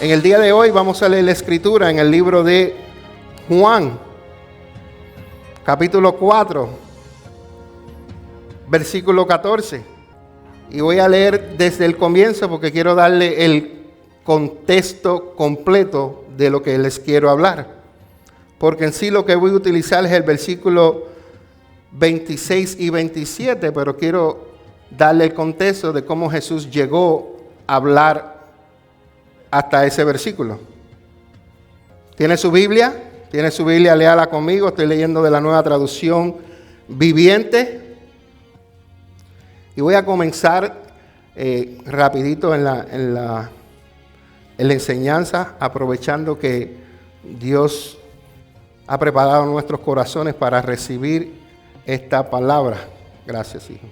En el día de hoy vamos a leer la escritura en el libro de Juan, capítulo 4, versículo 14. Y voy a leer desde el comienzo porque quiero darle el contexto completo de lo que les quiero hablar. Porque en sí lo que voy a utilizar es el versículo 26 y 27, pero quiero darle el contexto de cómo Jesús llegó a hablar hasta ese versículo. ¿Tiene su Biblia? ¿Tiene su Biblia? Léala conmigo. Estoy leyendo de la Nueva Traducción Viviente. Y voy a comenzar rapidito en la enseñanza, aprovechando que Dios ha preparado nuestros corazones para recibir esta palabra. Gracias, hijo.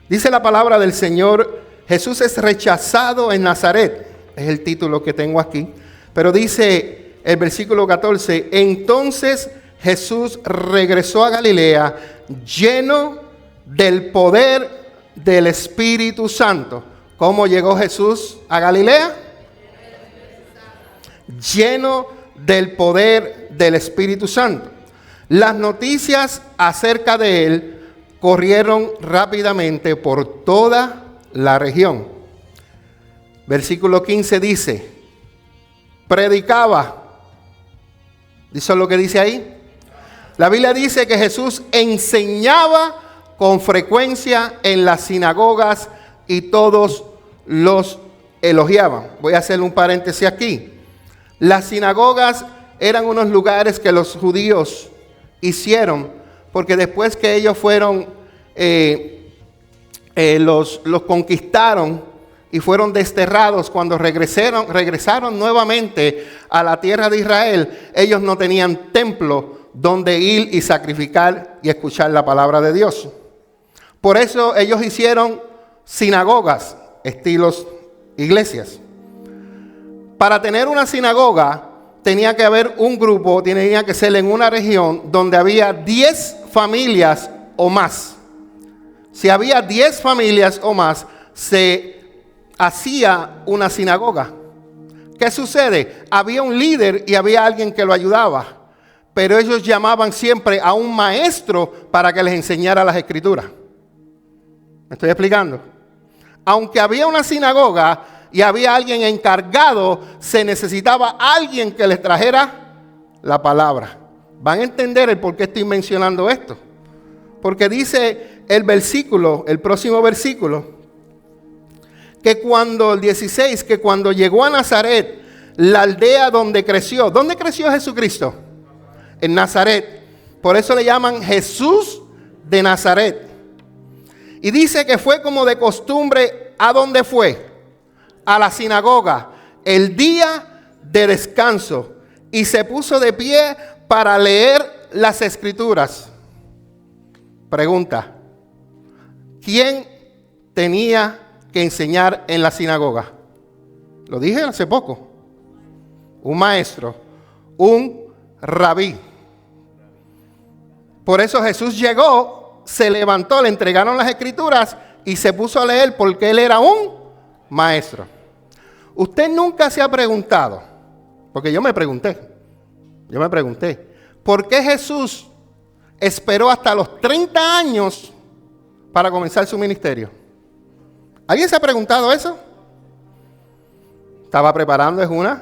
Dice la palabra del Señor: Jesús es rechazado en Nazaret. Es el título que tengo aquí. Pero dice el versículo 14: entonces Jesús regresó a Galilea lleno del poder del Espíritu Santo. ¿Cómo llegó Jesús a Galilea? Lleno del poder del Espíritu Santo. Las noticias acerca de él corrieron rápidamente por toda la región. Versículo 15 dice: predicaba. ¿Eso es lo que dice ahí? La Biblia dice que Jesús enseñaba con frecuencia en las sinagogas y todos los elogiaban. Voy a hacer un paréntesis aquí. Las sinagogas eran unos lugares que los judíos hicieron porque después que ellos fueron los conquistaron y fueron desterrados, cuando regresaron nuevamente a la tierra de Israel, ellos no tenían templo donde ir y sacrificar y escuchar la palabra de Dios. Por eso ellos hicieron sinagogas, estilos iglesias. Para tener una sinagoga tenía que haber un grupo, tenía que ser en una región donde había 10 familias o más. Si había 10 familias o más, se hacía una sinagoga. ¿Qué sucede? Había un líder y había alguien que lo ayudaba, pero ellos llamaban siempre a un maestro para que les enseñara las escrituras. ¿Me estoy explicando? Aunque había una sinagoga y había alguien encargado, se necesitaba alguien que les trajera la palabra. ¿Van a entender el por qué estoy mencionando esto? Porque dice el versículo, el próximo versículo, que cuando, el 16, que cuando llegó a Nazaret, la aldea donde creció. ¿Dónde creció Jesucristo? En Nazaret. Por eso le llaman Jesús de Nazaret. Y dice que fue como de costumbre. ¿A dónde fue? A la sinagoga, el día de descanso, y se puso de pie para leer las escrituras. Pregunta: ¿quién tenía que enseñar en la sinagoga? Lo dije hace poco. Un maestro, un rabí. Por eso Jesús llegó, se levantó, le entregaron las escrituras y se puso a leer porque él era un maestro. Usted nunca se ha preguntado, porque yo me pregunté, ¿por qué Jesús esperó hasta los 30 años para comenzar su ministerio? ¿Alguien se ha preguntado eso? ¿Estaba preparando? Es una.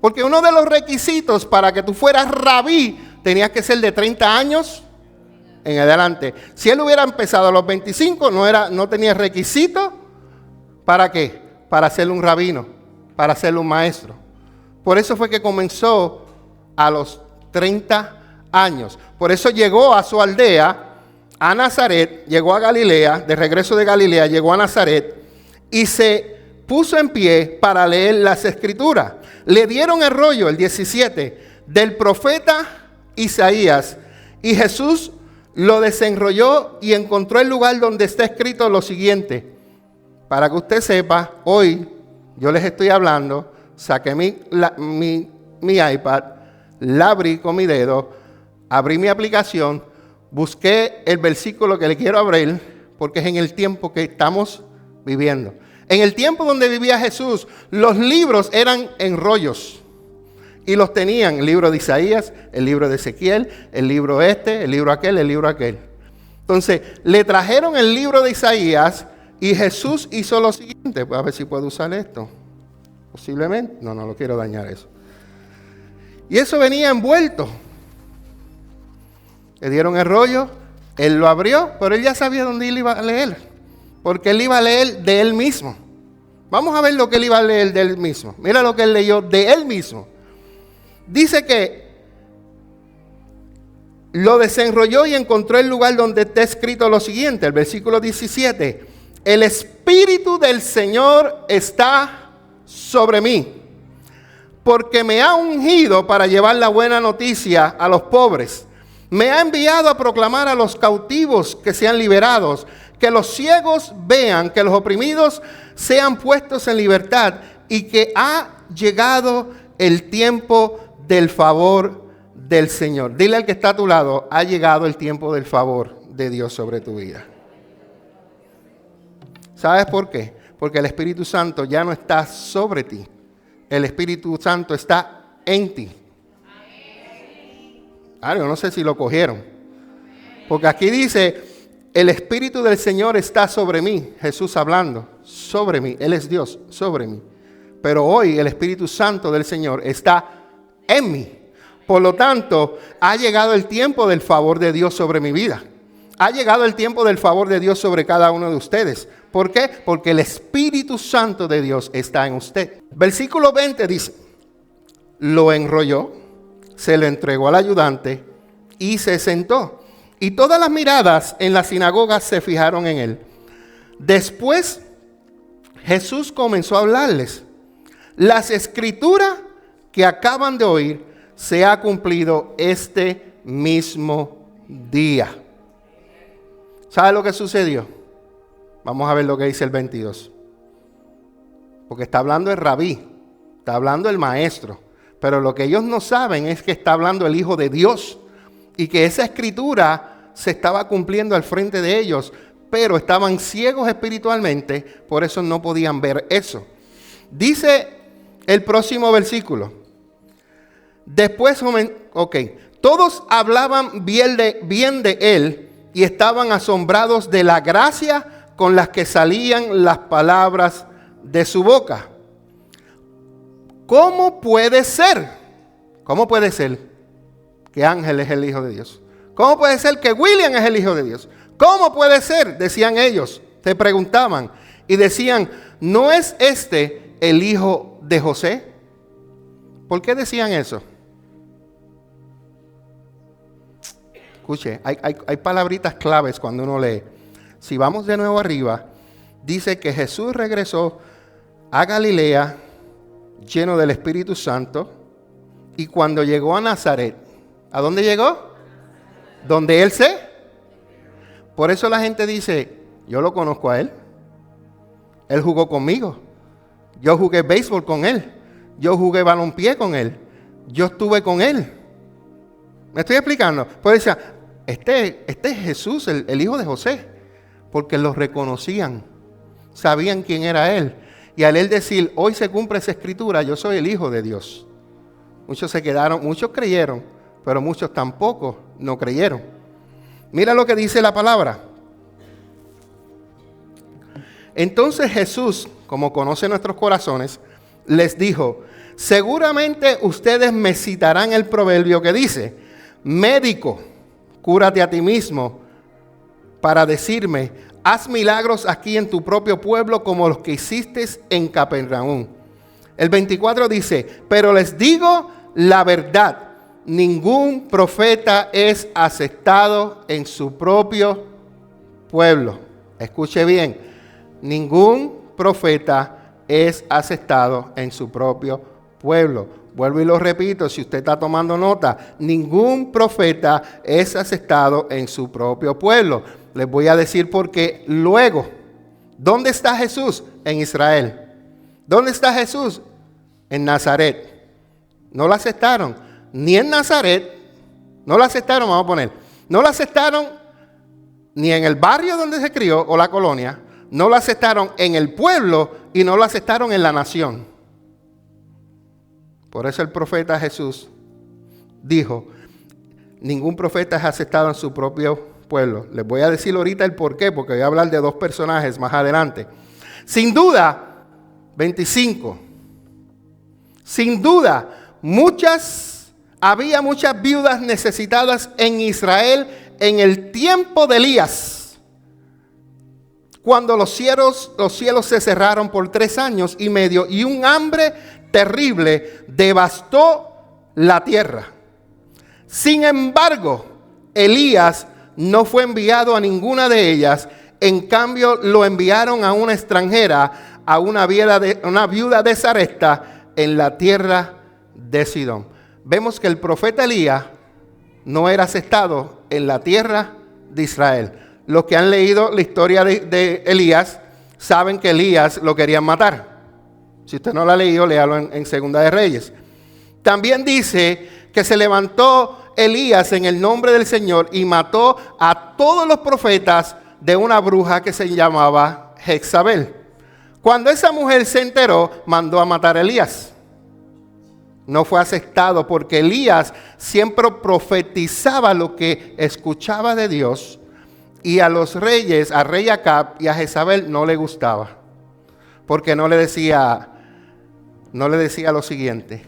Porque uno de los requisitos para que tú fueras rabí tenías que ser de 30 años en adelante. Si él hubiera empezado a los 25, no tenía requisito. ¿Para qué? Para ser un rabino, para ser un maestro. Por eso fue que comenzó a los 30 años. Por eso llegó a su aldea, a Nazaret, llegó a Galilea, de regreso de Galilea, llegó a Nazaret y se puso en pie para leer las escrituras. Le dieron el rollo, el 17, del profeta Isaías, y Jesús lo desenrolló y encontró el lugar donde está escrito lo siguiente. Para que usted sepa, hoy yo les estoy hablando, saqué mi iPad, la abrí con mi dedo, abrí mi aplicación, busqué el versículo que le quiero abrir, porque es en el tiempo que estamos viviendo. En el tiempo donde vivía Jesús, los libros eran en rollos. Y los tenían, el libro de Isaías, el libro de Ezequiel, el libro el libro aquel, el libro aquel. Entonces, le trajeron el libro de Isaías y Jesús hizo lo siguiente. Pues a ver si puedo usar esto. Posiblemente. No lo quiero dañar eso. Y eso venía envuelto. Le dieron el rollo, él lo abrió, pero él ya sabía dónde él iba a leer. Porque él iba a leer de él mismo. Vamos a ver lo que él iba a leer de él mismo. Mira lo que él leyó de él mismo. Dice que lo desenrolló y encontró el lugar donde está escrito lo siguiente, el versículo 17. El Espíritu del Señor está sobre mí, porque me ha ungido para llevar la buena noticia a los pobres. Me ha enviado a proclamar a los cautivos que sean liberados, que los ciegos vean, que los oprimidos sean puestos en libertad y que ha llegado el tiempo del favor del Señor. Dile al que está a tu lado, ha llegado el tiempo del favor de Dios sobre tu vida. ¿Sabes por qué? Porque el Espíritu Santo ya no está sobre ti. El Espíritu Santo está en ti. Yo no sé si lo cogieron. Porque aquí dice, el Espíritu del Señor está sobre mí. Jesús hablando, sobre mí. Él es Dios, sobre mí. Pero hoy el Espíritu Santo del Señor está en mí. Por lo tanto, ha llegado el tiempo del favor de Dios sobre mi vida. Ha llegado el tiempo del favor de Dios sobre cada uno de ustedes. ¿Por qué? Porque el Espíritu Santo de Dios está en usted. Versículo 20 dice, lo enrolló, se lo entregó al ayudante y se sentó. Y todas las miradas en la sinagoga se fijaron en él. Después, Jesús comenzó a hablarles. Las escrituras que acaban de oír se ha cumplido este mismo día. ¿Sabe lo que sucedió? Vamos a ver lo que dice el 22. Porque está hablando el rabí, está hablando el maestro. Pero lo que ellos no saben es que está hablando el Hijo de Dios. Y que esa escritura se estaba cumpliendo al frente de ellos. Pero estaban ciegos espiritualmente, por eso no podían ver eso. Dice el próximo versículo. Después, todos hablaban bien de él y estaban asombrados de la gracia con las que salían las palabras de su boca. ¿Cómo puede ser? ¿Cómo puede ser que Ángel es el Hijo de Dios? ¿Cómo puede ser que William es el Hijo de Dios? ¿Cómo puede ser? Decían ellos, se preguntaban y decían, ¿no es este el hijo de José? ¿Por qué decían eso? Escuche, hay palabritas claves cuando uno lee. Si vamos de nuevo arriba, dice que Jesús regresó a Galilea lleno del Espíritu Santo y cuando llegó a Nazaret, ¿a dónde llegó? Donde él se. Por eso la gente dice, yo lo conozco a él. Él jugó conmigo. Yo jugué béisbol con él. Yo jugué balompié con él. Yo estuve con él. ¿Me estoy explicando? Pues decía, este es Jesús, el hijo de José. Porque lo reconocían. Sabían quién era él. Y al él decir, hoy se cumple esa escritura, yo soy el Hijo de Dios. Muchos se quedaron, muchos creyeron, pero muchos tampoco no creyeron. Mira lo que dice la palabra. Entonces Jesús, como conoce nuestros corazones, les dijo, seguramente ustedes me citarán el proverbio que dice, médico, cúrate a ti mismo, para decirme, haz milagros aquí en tu propio pueblo como los que hiciste en Capernaum. El 24 dice, pero les digo la verdad, ningún profeta es aceptado en su propio pueblo. Escuche bien, ningún profeta es aceptado en su propio pueblo. Vuelvo y lo repito, si usted está tomando nota, ningún profeta es aceptado en su propio pueblo. Les voy a decir por qué luego. ¿Dónde está Jesús? En Israel. ¿Dónde está Jesús? En Nazaret. No lo aceptaron. Ni en Nazaret. No lo aceptaron, vamos a poner. No lo aceptaron ni en el barrio donde se crió o la colonia. No lo aceptaron en el pueblo y no lo aceptaron en la nación. Por eso el profeta Jesús dijo, ningún profeta es aceptado en su propio pueblo. Les voy a decir ahorita el por qué, porque voy a hablar de dos personajes más adelante. Sin duda, 25. Sin duda, había muchas viudas necesitadas en Israel en el tiempo de Elías, cuando los cielos se cerraron por 3 años y medio y un hambre terrible devastó la tierra. Sin embargo, Elías no fue enviado a ninguna de ellas. En cambio, lo enviaron a una extranjera, a una viuda de Sarepta en la tierra de Sidón. Vemos que el profeta Elías no era aceptado en la tierra de Israel. Los que han leído la historia de Elías saben que Elías lo querían matar. Si usted no lo ha leído, léalo en Segunda de Reyes. También dice que se levantó Elías en el nombre del Señor y mató a todos los profetas de una bruja que se llamaba Jezabel. Cuando esa mujer se enteró, mandó a matar a Elías. No fue aceptado porque Elías siempre profetizaba lo que escuchaba de Dios, y a los reyes, a rey Acab y a Jezabel no le gustaba, porque no le decía lo siguiente: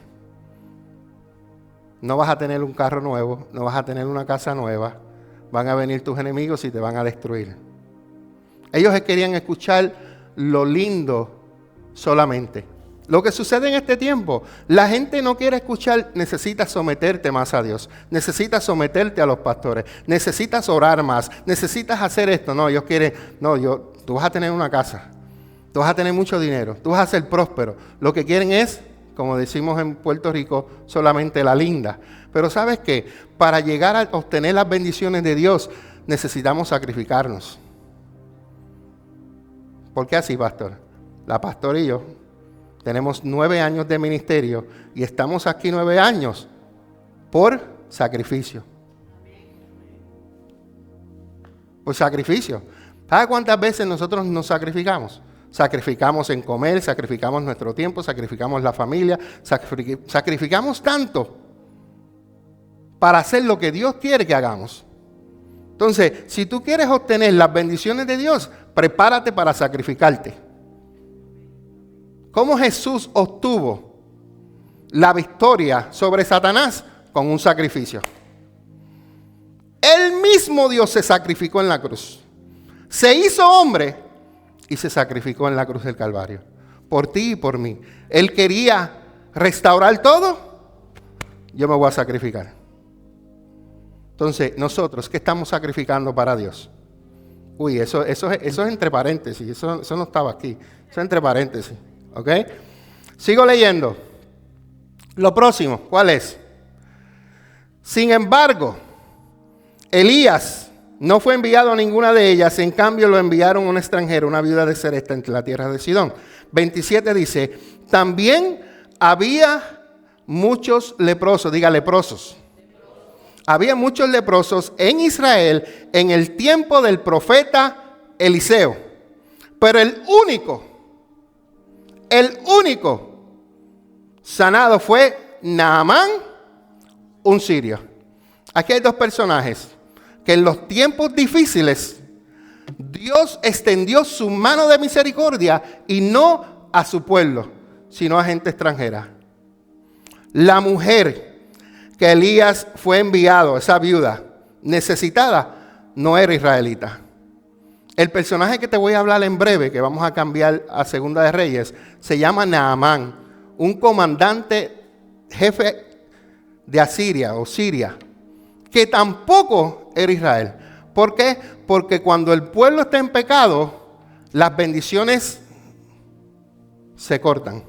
no vas a tener un carro nuevo, no vas a tener una casa nueva, van a venir tus enemigos y te van a destruir. Ellos querían escuchar lo lindo solamente. Lo que sucede en este tiempo, la gente no quiere escuchar, necesitas someterte más a Dios, necesitas someterte a los pastores, necesitas orar más, necesitas hacer esto. No, ellos quieren, tú vas a tener una casa, tú vas a tener mucho dinero, tú vas a ser próspero. Lo que quieren es, como decimos en Puerto Rico, solamente la linda. Pero ¿sabes qué? Para llegar a obtener las bendiciones de Dios, necesitamos sacrificarnos. ¿Por qué así, pastor? La pastora y yo tenemos 9 años de ministerio y estamos aquí 9 años por sacrificio. Por sacrificio. ¿Sabe cuántas veces nosotros nos sacrificamos? Sacrificamos en comer, sacrificamos nuestro tiempo, sacrificamos la familia, sacrificamos tanto para hacer lo que Dios quiere que hagamos. Entonces, si tú quieres obtener las bendiciones de Dios, prepárate para sacrificarte. ¿Cómo Jesús obtuvo la victoria sobre Satanás? Con un sacrificio. Él mismo Dios se sacrificó en la cruz. Se hizo hombre y se sacrificó en la cruz del Calvario. Por ti y por mí. Él quería restaurar todo. Yo me voy a sacrificar. Entonces, nosotros, ¿qué estamos sacrificando para Dios? Uy, eso es entre paréntesis. Eso no estaba aquí. Eso es entre paréntesis. ¿Ok? Sigo leyendo. Lo próximo, ¿cuál es? Sin embargo, Elías no fue enviado a ninguna de ellas, en cambio lo enviaron a un extranjero, una viuda de Sarepta entre la tierra de Sidón. 27 dice, también había muchos leprosos, diga leprosos. Había muchos leprosos en Israel en el tiempo del profeta Eliseo, pero el único sanado fue Naamán, un sirio. Aquí hay dos personajes que en los tiempos difíciles Dios extendió su mano de misericordia y no a su pueblo, sino a gente extranjera. La mujer que Elías fue enviado, esa viuda necesitada, no era israelita. El personaje que te voy a hablar en breve, que vamos a cambiar a Segunda de Reyes, se llama Naamán, un comandante jefe de Asiria o Siria, que tampoco era Israel. ¿Por qué? Porque cuando el pueblo está en pecado, las bendiciones se cortan.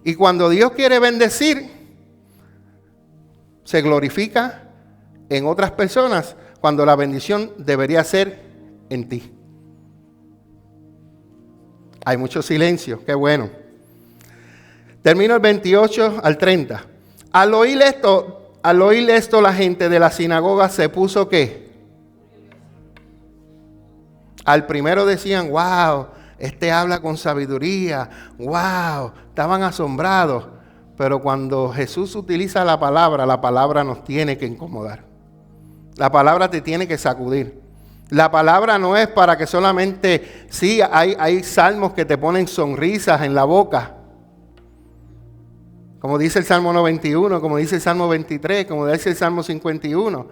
Y cuando Dios quiere bendecir, se glorifica en otras personas, cuando la bendición debería ser en ti. Hay mucho silencio, qué bueno. Termino el 28 al 30. Al oír esto, la gente de la sinagoga se puso ¿qué? Al primero decían, wow, este habla con sabiduría, wow, estaban asombrados. Pero cuando Jesús utiliza la palabra nos tiene que incomodar. La palabra te tiene que sacudir. La palabra no es para que solamente, sí, hay salmos que te ponen sonrisas en la boca. Como dice el Salmo 91, como dice el Salmo 23, como dice el Salmo 51.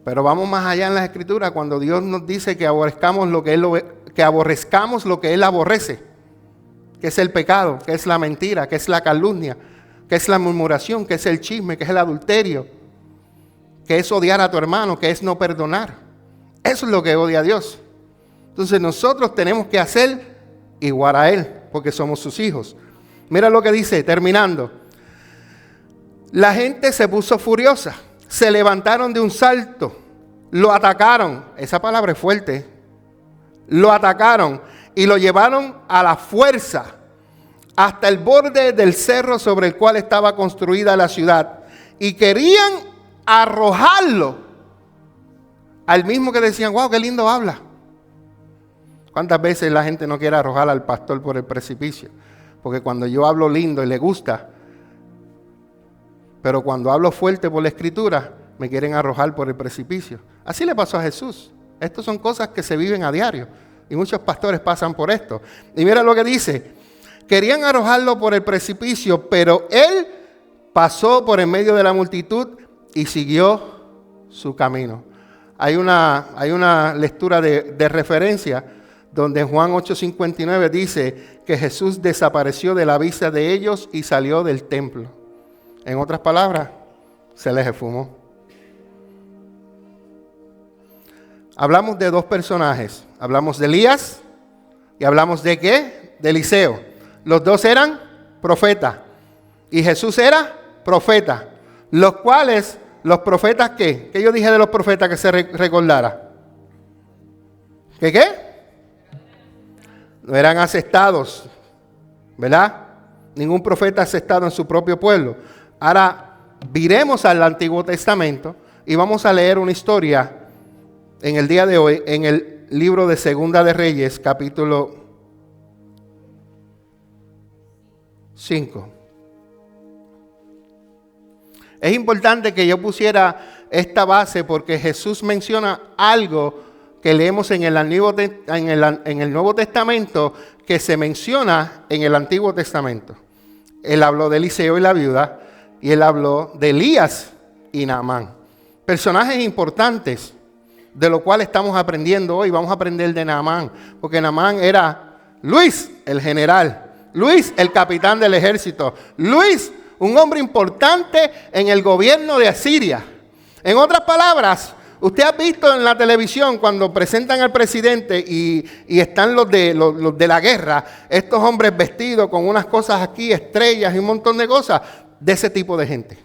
Pero vamos más allá en las Escrituras, cuando Dios nos dice que aborrezcamos lo que Él aborrece, que es el pecado, que es la mentira, que es la calumnia, que es la murmuración, que es el chisme, que es el adulterio, que es odiar a tu hermano, que es no perdonar. Eso es lo que odia a Dios. Entonces nosotros tenemos que hacer igual a Él, porque somos sus hijos. Mira lo que dice, terminando. La gente se puso furiosa, se levantaron de un salto, lo atacaron. Esa palabra es fuerte. Lo atacaron y lo llevaron a la fuerza hasta el borde del cerro sobre el cual estaba construida la ciudad. Y querían arrojarlo al mismo que decían, wow, qué lindo habla. ¿Cuántas veces la gente no quiere arrojar al pastor por el precipicio? Porque cuando yo hablo lindo y le gusta, pero cuando hablo fuerte por la Escritura, me quieren arrojar por el precipicio. Así le pasó a Jesús. Estas son cosas que se viven a diario. Y muchos pastores pasan por esto. Y mira lo que dice. Querían arrojarlo por el precipicio, pero él pasó por en medio de la multitud y siguió su camino. Hay una lectura de referencia donde en Juan 8:59 dice que Jesús desapareció de la vista de ellos y salió del templo. En otras palabras, se les esfumó. Hablamos de dos personajes. Hablamos de Elías y hablamos de ¿qué? De Eliseo. Los dos eran profetas y Jesús era profeta. Los cuales, los profetas ¿qué? ¿Qué yo dije de los profetas que se recordara? ¿Qué? No eran aceptados, ¿verdad? Ningún profeta aceptado en su propio pueblo. Ahora, viremos al Antiguo Testamento y vamos a leer una historia en el día de hoy, en el libro de Segunda de Reyes, capítulo 5. Es importante que yo pusiera esta base porque Jesús menciona algo que leemos en el Nuevo Testamento que se menciona en el Antiguo Testamento. Él habló de Eliseo y la viuda y él habló de Elías y Naamán. Personajes importantes de lo cual estamos aprendiendo hoy. Vamos a aprender de Naamán, porque Naamán era Luis, el general, Luis, el capitán del ejército, Luis, un hombre importante en el gobierno de Asiria. En otras palabras, usted ha visto en la televisión cuando presentan al presidente y están los de la guerra, estos hombres vestidos con unas cosas aquí, estrellas y un montón de cosas, de ese tipo de gente.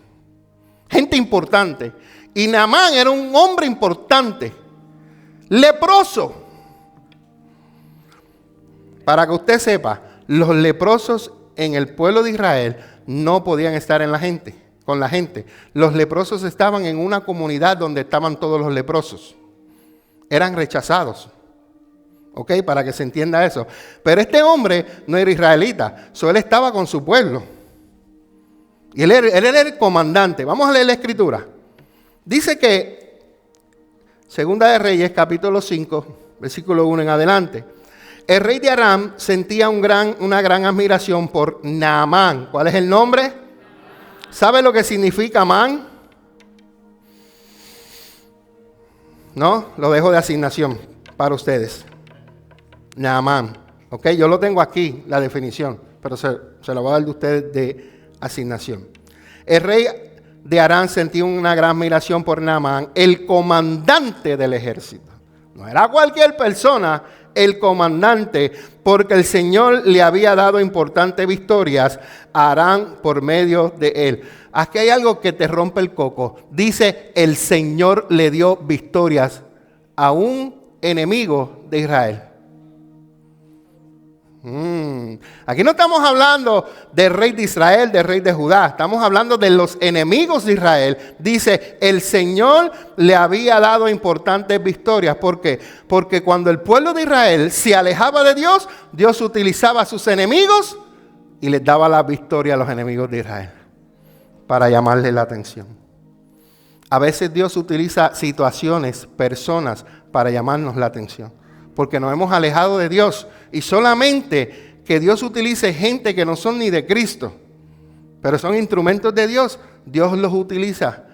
Gente importante. Y Naamán era un hombre importante, leproso. Para que usted sepa, los leprosos en el pueblo de Israel no podían estar con la gente. Los leprosos estaban en una comunidad donde estaban todos los leprosos. Eran rechazados. ¿Ok? Para que se entienda eso. Pero este hombre no era israelita. Él estaba con su pueblo. Y él era el comandante. Vamos a leer la Escritura. Dice que, Segunda de Reyes, capítulo 5, versículo 1 en adelante. El rey de Aram sentía una gran admiración por Naamán. ¿Cuál es el nombre? ¿Sabe lo que significa Amán? No, lo dejo de asignación para ustedes. Naamán. ¿Ok? Yo lo tengo aquí, la definición, pero se lo voy a dar de ustedes de asignación. El rey de Aram sentía una gran admiración por Naamán, el comandante del ejército. No era cualquier persona, el comandante, porque el Señor le había dado importantes victorias a Aram por medio de él. Aquí hay algo que te rompe el coco. Dice, el Señor le dio victorias a un enemigo de Israel. Aquí no estamos hablando del rey de Israel, del rey de Judá. Estamos hablando de los enemigos de Israel. Dice, el Señor le había dado importantes victorias. ¿Por qué? Porque cuando el pueblo de Israel se alejaba de Dios, Dios utilizaba a sus enemigos y les daba la victoria a los enemigos de Israel para llamarles la atención. A veces Dios utiliza situaciones, personas, para llamarnos la atención. Porque nos hemos alejado de Dios. Y solamente que Dios utilice gente que no son ni de Cristo, pero son instrumentos de Dios, Dios los utiliza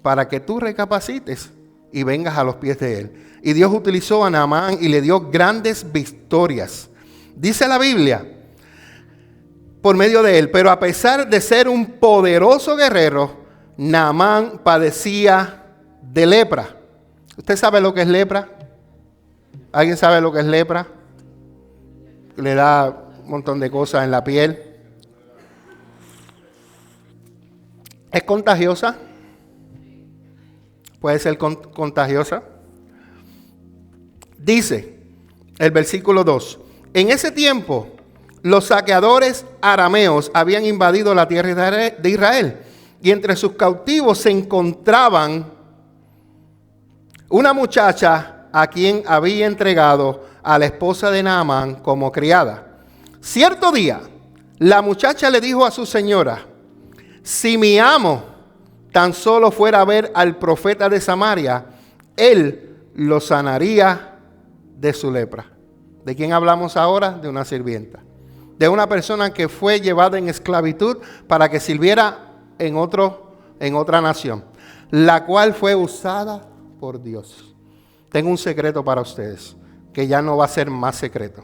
para que tú recapacites y vengas a los pies de Él. Y Dios utilizó a Naamán y le dio grandes victorias. Dice la Biblia, por medio de él, pero a pesar de ser un poderoso guerrero, Naamán padecía de lepra. ¿Usted sabe lo que es lepra? ¿Alguien sabe lo que es lepra? Le da un montón de cosas en la piel. ¿Es contagiosa? Puede ser contagiosa. Dice el versículo 2. En ese tiempo, los saqueadores arameos habían invadido la tierra de Israel. Y entre sus cautivos se encontraban una muchacha a quien había entregado a la esposa de Naamán como criada. Cierto día, la muchacha le dijo a su señora, si mi amo tan solo fuera a ver al profeta de Samaria, él lo sanaría de su lepra. ¿De quién hablamos ahora? De una sirvienta. De una persona que fue llevada en esclavitud para que sirviera en otra nación, la cual fue usada por Dios. Tengo un secreto para ustedes, que ya no va a ser más secreto.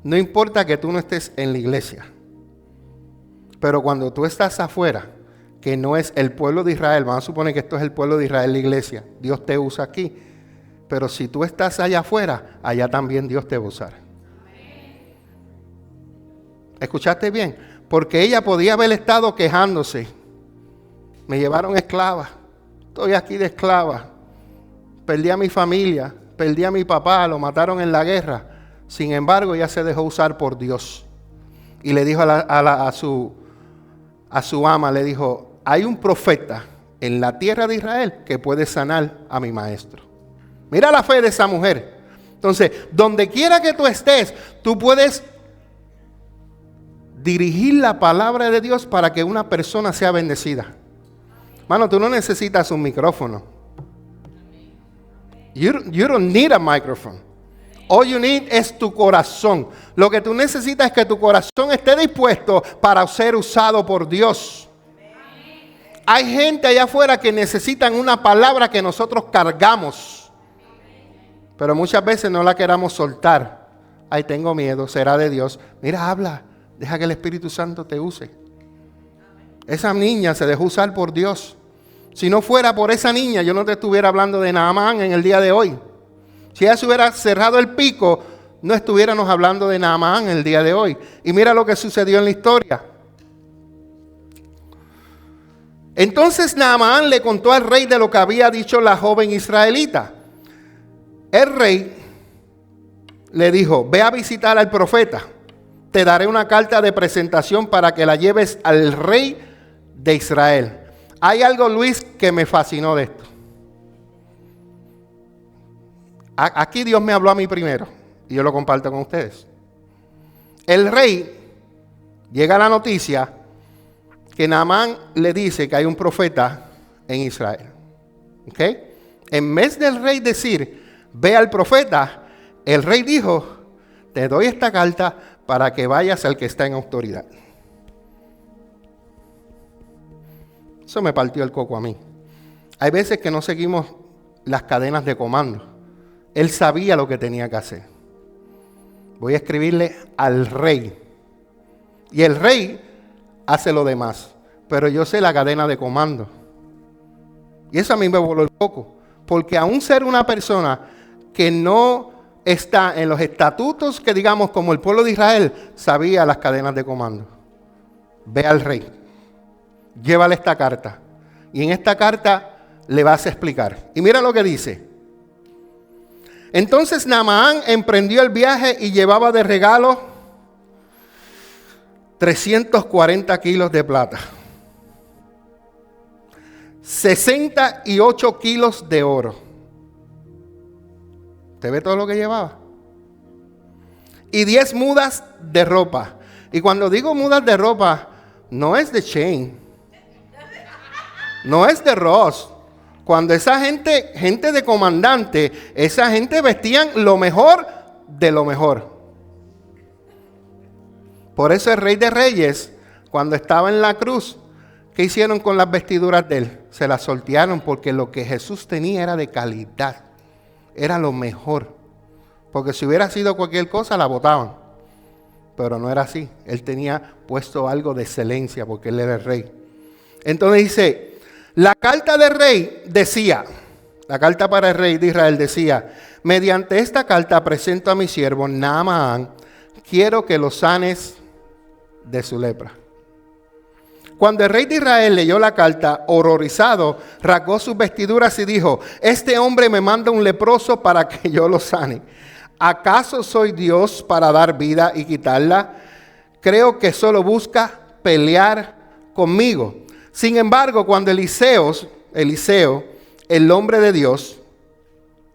No importa que tú no estés en la iglesia, pero cuando tú estás afuera, que no es el pueblo de Israel, vamos a suponer que esto es el pueblo de Israel, la iglesia, Dios te usa aquí, pero si tú estás allá afuera, allá también Dios te va a usar. ¿Escuchaste bien? Porque ella podía haber estado quejándose. Me llevaron esclava, estoy aquí de esclava, perdí a mi familia, perdí a mi papá, lo mataron en la guerra. Sin embargo, ella se dejó usar por Dios. Y le dijo a su ama, le dijo, hay un profeta en la tierra de Israel que puede sanar a mi maestro. Mira la fe de esa mujer. Entonces, donde quiera que tú estés, tú puedes dirigir la palabra de Dios para que una persona sea bendecida. Mano, tú no necesitas un micrófono. You don't need a microphone. All you need es tu corazón. Lo que tú necesitas es que tu corazón esté dispuesto para ser usado por Dios. Hay gente allá afuera que necesitan una palabra que nosotros cargamos, pero muchas veces no la queramos soltar. Ay, tengo miedo, será de Dios. Mira, habla, deja que el Espíritu Santo te use. Esa niña se dejó usar por Dios. Si no fuera por esa niña, yo no te estuviera hablando de Naamán en el día de hoy. Si ella se hubiera cerrado el pico, no estuviéramos hablando de Naamán en el día de hoy. Y mira lo que sucedió en la historia. Entonces Naamán le contó al rey de lo que había dicho la joven israelita. El rey le dijo, ve a visitar al profeta. Te daré una carta de presentación para que la lleves al rey de Israel. Hay algo, Luis, que me fascinó de esto. Aquí Dios me habló a mí primero y yo lo comparto con ustedes. El rey, llega la noticia que Naamán le dice que hay un profeta en Israel. ¿Ok? En vez del rey decir, ve al profeta, el rey dijo, te doy esta carta para que vayas al que está en autoridad. Eso me partió el coco a mí. Hay veces que no seguimos las cadenas de comando. Él sabía lo que tenía que hacer. Voy a escribirle al rey. Y el rey hace lo demás. Pero yo sé la cadena de comando. Y eso a mí me voló el coco. Porque aún ser una persona que no está en los estatutos que digamos como el pueblo de Israel, sabía las cadenas de comando. Ve al rey. Llévale esta carta. Y en esta carta le vas a explicar. Y mira lo que dice. Entonces Naamán emprendió el viaje y llevaba de regalo 340 kilos de plata, 68 kilos de oro. ¿Usted ve todo lo que llevaba? Y 10 mudas de ropa. Y cuando digo mudas de ropa, no es de Chain, no es de Ross. Cuando esa gente de comandante, esa gente vestían lo mejor de lo mejor. Por eso el Rey de Reyes, cuando estaba en la cruz, ¿qué hicieron con las vestiduras de él? Se las sortearon, porque lo que Jesús tenía era de calidad, era lo mejor. Porque si hubiera sido cualquier cosa, la botaban. Pero no era así. Él tenía puesto algo de excelencia, porque él era el rey. Entonces dice, la carta del rey decía, la carta para el rey de Israel decía, mediante esta carta presento a mi siervo Naamán, quiero que lo sanes de su lepra. Cuando el rey de Israel leyó la carta, horrorizado, rasgó sus vestiduras y dijo, este hombre me manda un leproso para que yo lo sane. ¿Acaso soy Dios para dar vida y quitarla? Creo que solo busca pelear conmigo. Sin embargo, cuando Eliseo, el hombre de Dios,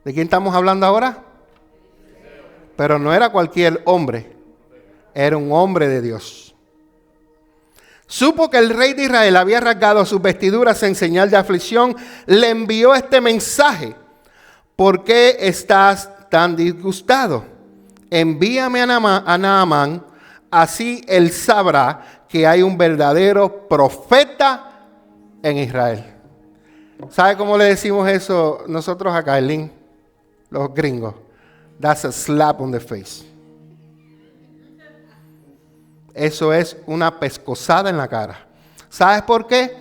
¿de quién estamos hablando ahora? Pero no era cualquier hombre, era un hombre de Dios. Supo que el rey de Israel había rasgado sus vestiduras en señal de aflicción, le envió este mensaje: ¿por qué estás tan disgustado? Envíame a Naamán, así él sabrá que hay un verdadero profeta en Israel. ¿Sabe cómo le decimos eso nosotros acá, Elín? Los gringos. That's a slap on the face. Eso es una pescozada en la cara. ¿Sabes por qué?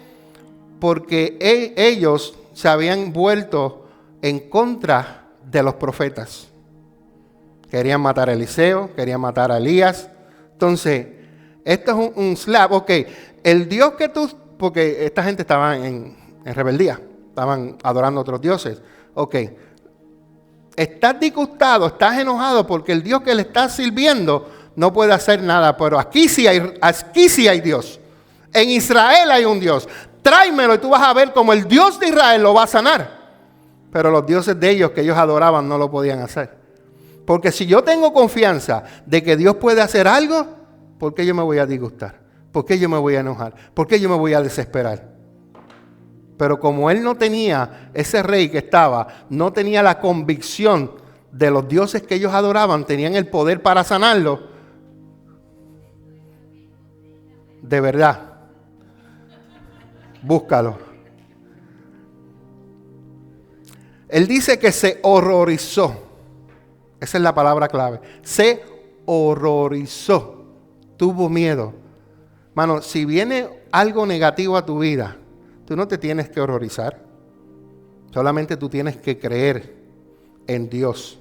Porque ellos se habían vuelto en contra de los profetas. Querían matar a Eliseo, querían matar a Elías. Entonces, esto es un slap. Ok, el Dios que tú... Porque esta gente estaba en rebeldía. Estaban adorando a otros dioses. Ok. Estás disgustado, estás enojado porque el Dios que le estás sirviendo no puede hacer nada. Pero aquí sí hay Dios. En Israel hay un Dios. Tráemelo y tú vas a ver cómo el Dios de Israel lo va a sanar. Pero los dioses de ellos que ellos adoraban no lo podían hacer. Porque si yo tengo confianza de que Dios puede hacer algo, ¿por qué yo me voy a disgustar? ¿Por qué yo me voy a enojar? ¿Por qué yo me voy a desesperar? Pero como él no tenía, ese rey que estaba, no tenía la convicción de los dioses que ellos adoraban, tenían el poder para sanarlo. De verdad, búscalo. Él dice que se horrorizó. Esa es la palabra clave. Se horrorizó. Tuvo miedo. Mano, si viene algo negativo a tu vida, tú no te tienes que horrorizar. Solamente tú tienes que creer en Dios.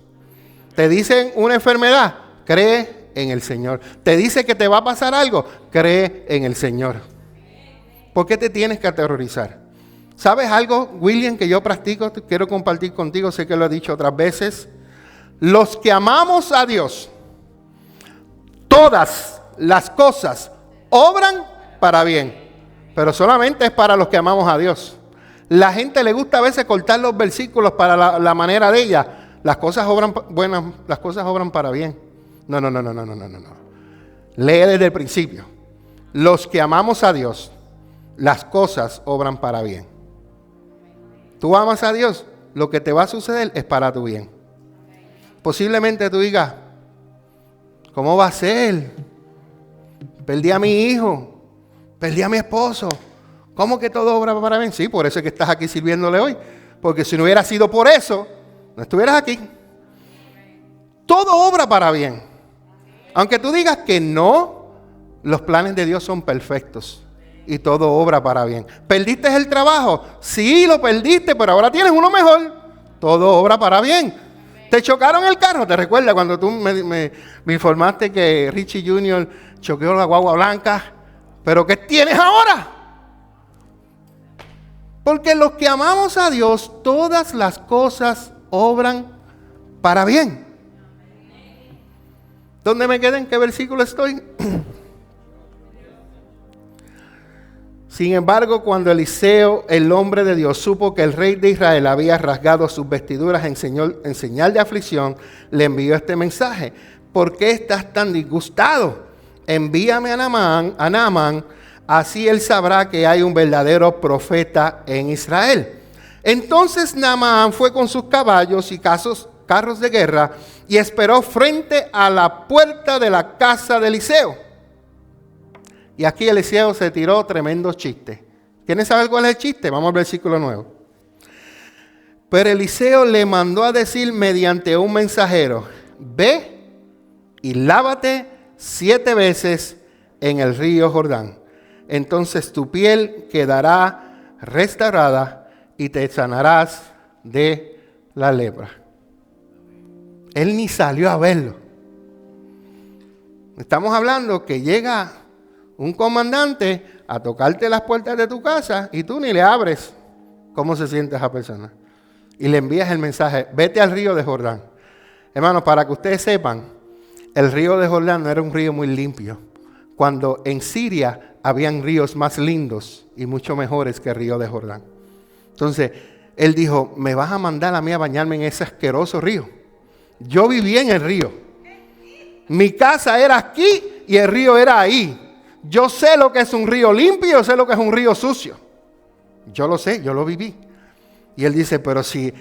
Te dicen una enfermedad, cree en el Señor. Te dice que te va a pasar algo, cree en el Señor. ¿Por qué te tienes que aterrorizar? ¿Sabes algo, William, que yo practico? Quiero compartir contigo, sé que lo he dicho otras veces. Los que amamos a Dios, todas las cosas obran para bien, pero solamente es para los que amamos a Dios. La gente le gusta a veces cortar los versículos para la manera de ella. Las cosas obran buenas, las cosas obran para bien. No. Lee desde el principio. Los que amamos a Dios, las cosas obran para bien. Tú amas a Dios, lo que te va a suceder es para tu bien. Posiblemente tú digas, ¿cómo va a ser? Perdí a mi hijo, perdí a mi esposo. ¿Cómo que todo obra para bien? Sí, por eso es que estás aquí sirviéndole hoy. Porque si no hubiera sido por eso, no estuvieras aquí. Todo obra para bien. Aunque tú digas que no, los planes de Dios son perfectos. Y todo obra para bien. ¿Perdiste el trabajo? Sí, lo perdiste, pero ahora tienes uno mejor. Todo obra para bien. ¿Te chocaron el carro? ¿Te recuerdas cuando tú me informaste que Richie Jr. choqueó la guagua blanca? ¿Pero qué tienes ahora? Porque los que amamos a Dios, todas las cosas obran para bien. ¿Dónde me quedé? ¿En qué versículo estoy? Sin embargo, cuando Eliseo, el hombre de Dios, supo que el rey de Israel había rasgado sus vestiduras en señal de aflicción, le envió este mensaje: ¿por qué estás tan disgustado? Envíame a Naamán, así él sabrá que hay un verdadero profeta en Israel. Entonces Naamán fue con sus caballos y carros de guerra y esperó frente a la puerta de la casa de Eliseo. Y aquí Eliseo se tiró tremendo chiste. ¿Quieren saber cuál es el chiste? Vamos al versículo 9. Pero Eliseo le mandó a decir mediante un mensajero: ve y lávate 7 veces en el río Jordán. Entonces tu piel quedará restaurada y te sanarás de la lepra. Él ni salió a verlo. Estamos hablando que llega un comandante a tocarte las puertas de tu casa y tú ni le abres. ¿Cómo se siente esa persona? Y le envías el mensaje: vete al río de Jordán. Hermanos, para que ustedes sepan, el río de Jordán no era un río muy limpio. Cuando en Siria habían ríos más lindos y mucho mejores que el río de Jordán. Entonces, él dijo: me vas a mandar a mí a bañarme en ese asqueroso río. Yo vivía en el río. Mi casa era aquí y el río era ahí. Yo sé lo que es un río limpio, yo sé lo que es un río sucio. Yo lo sé, yo lo viví. Y él dice: pero si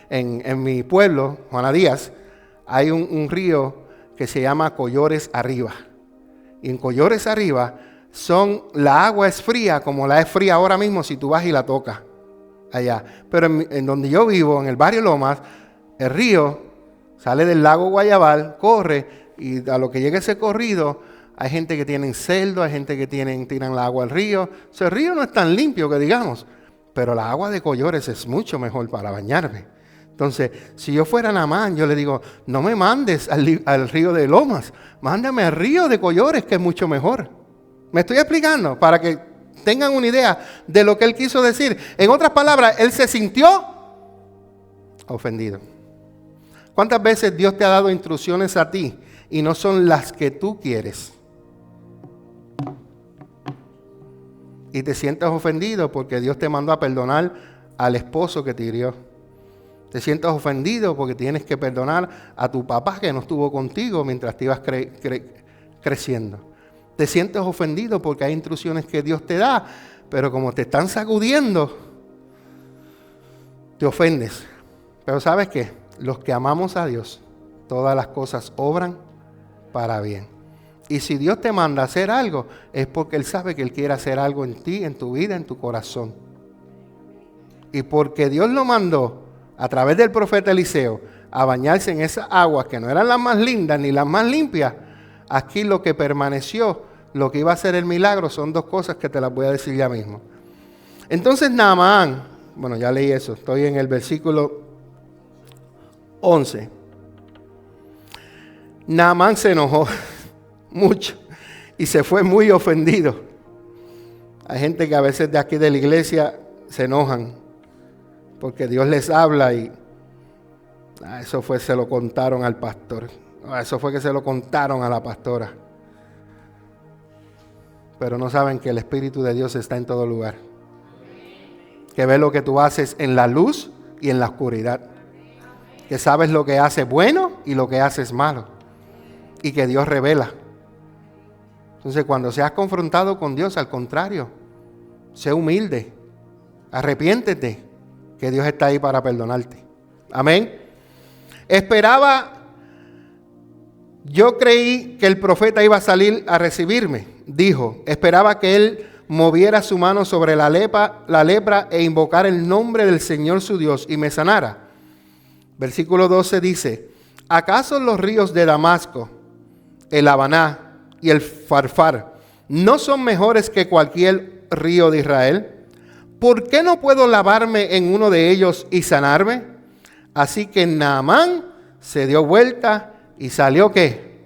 en mi pueblo, Juana Díaz, hay un río que se llama Collores Arriba. Y en Collores Arriba la agua es fría como la es fría ahora mismo si tú vas y la tocas allá. Pero en donde yo vivo, en el barrio Lomas, el río sale del lago Guayabal, corre, y a lo que llega ese corrido, hay gente que tienen celdo, hay gente que tiran el agua al río. O sea, el río no es tan limpio que digamos, pero la agua de Collores es mucho mejor para bañarme. Entonces, si yo fuera Naamán, yo le digo: no me mandes al río de Lomas, mándame al río de Collores, que es mucho mejor. ¿Me estoy explicando? Para que tengan una idea de lo que él quiso decir. En otras palabras, él se sintió ofendido. ¿Cuántas veces Dios te ha dado instrucciones a ti y no son las que tú quieres? Y te sientes ofendido porque Dios te mandó a perdonar al esposo que te hirió. Te sientes ofendido porque tienes que perdonar a tu papá que no estuvo contigo mientras te ibas creciendo. Te sientes ofendido porque hay instrucciones que Dios te da, pero como te están sacudiendo, te ofendes. Pero ¿sabes qué? Los que amamos a Dios, todas las cosas obran para bien. Y si Dios te manda a hacer algo, es porque Él sabe que Él quiere hacer algo en ti, en tu vida, en tu corazón. Y porque Dios lo mandó a través del profeta Eliseo a bañarse en esas aguas que no eran las más lindas ni las más limpias, aquí lo que permaneció, lo que iba a ser el milagro, son 2 cosas que te las voy a decir ya mismo. Entonces Naamán, bueno, ya leí eso, estoy en el versículo 11. Naamán se enojó mucho y se fue muy ofendido. Hay gente que a veces de aquí de la iglesia se enojan porque Dios les habla y eso fue, se lo contaron al pastor. Eso fue que se lo contaron a la pastora. Pero no saben que el Espíritu de Dios está en todo lugar. Que ve lo que tú haces en la luz y en la oscuridad. Que sabes lo que haces bueno y lo que haces malo. Y que Dios revela. Entonces, cuando seas confrontado con Dios, al contrario, sé humilde. Arrepiéntete, que Dios está ahí para perdonarte. Amén. Yo creí que el profeta iba a salir a recibirme, dijo. Esperaba que él moviera su mano sobre la lepra e invocara el nombre del Señor su Dios y me sanara. Versículo 12 dice: ¿acaso los ríos de Damasco, el Habaná y el Farfar no son mejores que cualquier río de Israel? ¿Por qué no puedo lavarme en uno de ellos y sanarme? Así que Naamán se dio vuelta y salió ¿qué?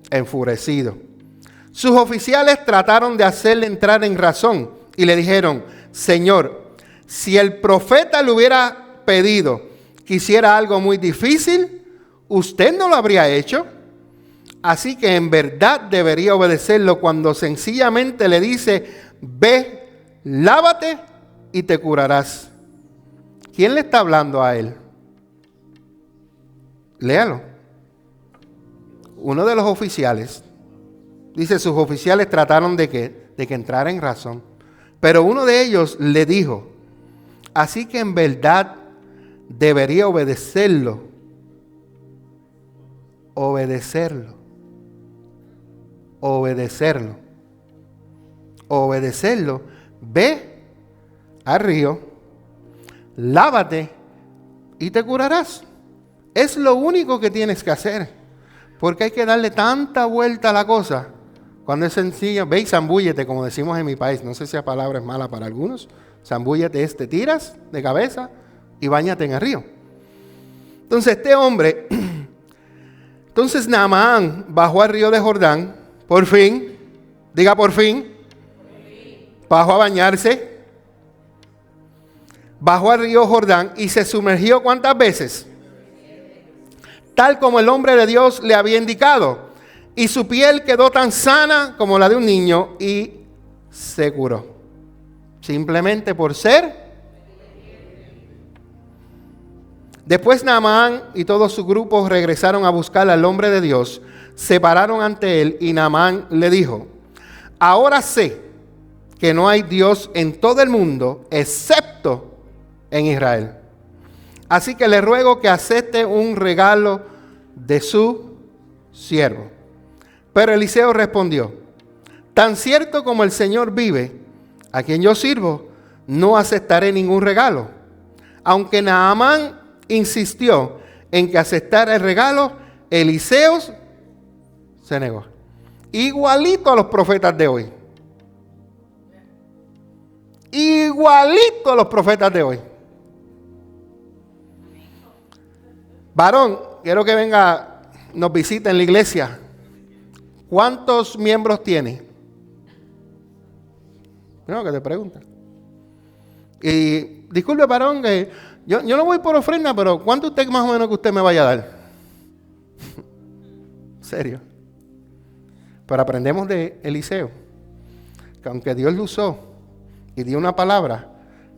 Enfurecido. Sus oficiales trataron de hacerle entrar en razón y le dijeron: Señor, si el profeta le hubiera pedido que hiciera algo muy difícil, ¿usted no lo habría hecho? Así que en verdad debería obedecerlo cuando sencillamente le dice, ve, lávate y te curarás. ¿Quién le está hablando a él? Léalo. Uno de los oficiales. Dice, sus oficiales trataron de que entrara en razón. Pero uno de ellos le dijo, así que en verdad debería obedecerlo. Obedecerlo. Ve al río, lávate y te curarás. Es lo único que tienes que hacer. Porque hay que darle tanta vuelta a la cosa. Cuando es sencillo, ve y zambúllete, como decimos en mi país. No sé si la palabra es mala para algunos. Zambúllete te tiras de cabeza y báñate en el río. Entonces este hombre, entonces Naamán bajó al río de Jordán, por fin, diga por fin, bajó a bañarse, bajó al río Jordán y se sumergió ¿cuántas veces? Tal como el hombre de Dios le había indicado. Y su piel quedó tan sana como la de un niño y se curó. Simplemente por ser. Después Naamán y todo su grupo regresaron a buscar al hombre de Dios. Se pararon ante él y Naamán le dijo, ahora sé que no hay Dios en todo el mundo excepto en Israel. Así que le ruego que acepte un regalo de su siervo. Pero Eliseo respondió, tan cierto como el Señor vive, a quien yo sirvo, no aceptaré ningún regalo. Aunque Naamán insistió en que aceptara el regalo, Eliseo se negó. Igualito a los profetas de hoy. Igualito a los profetas de hoy. Varón, quiero que venga, nos visite en la iglesia. ¿Cuántos miembros tiene? No, que te preguntan. Y disculpe, varón, que yo no voy por ofrenda, pero ¿cuánto usted más o menos que usted me vaya a dar? ¿Serio? Pero aprendemos de Eliseo, que aunque Dios lo usó y dio una palabra,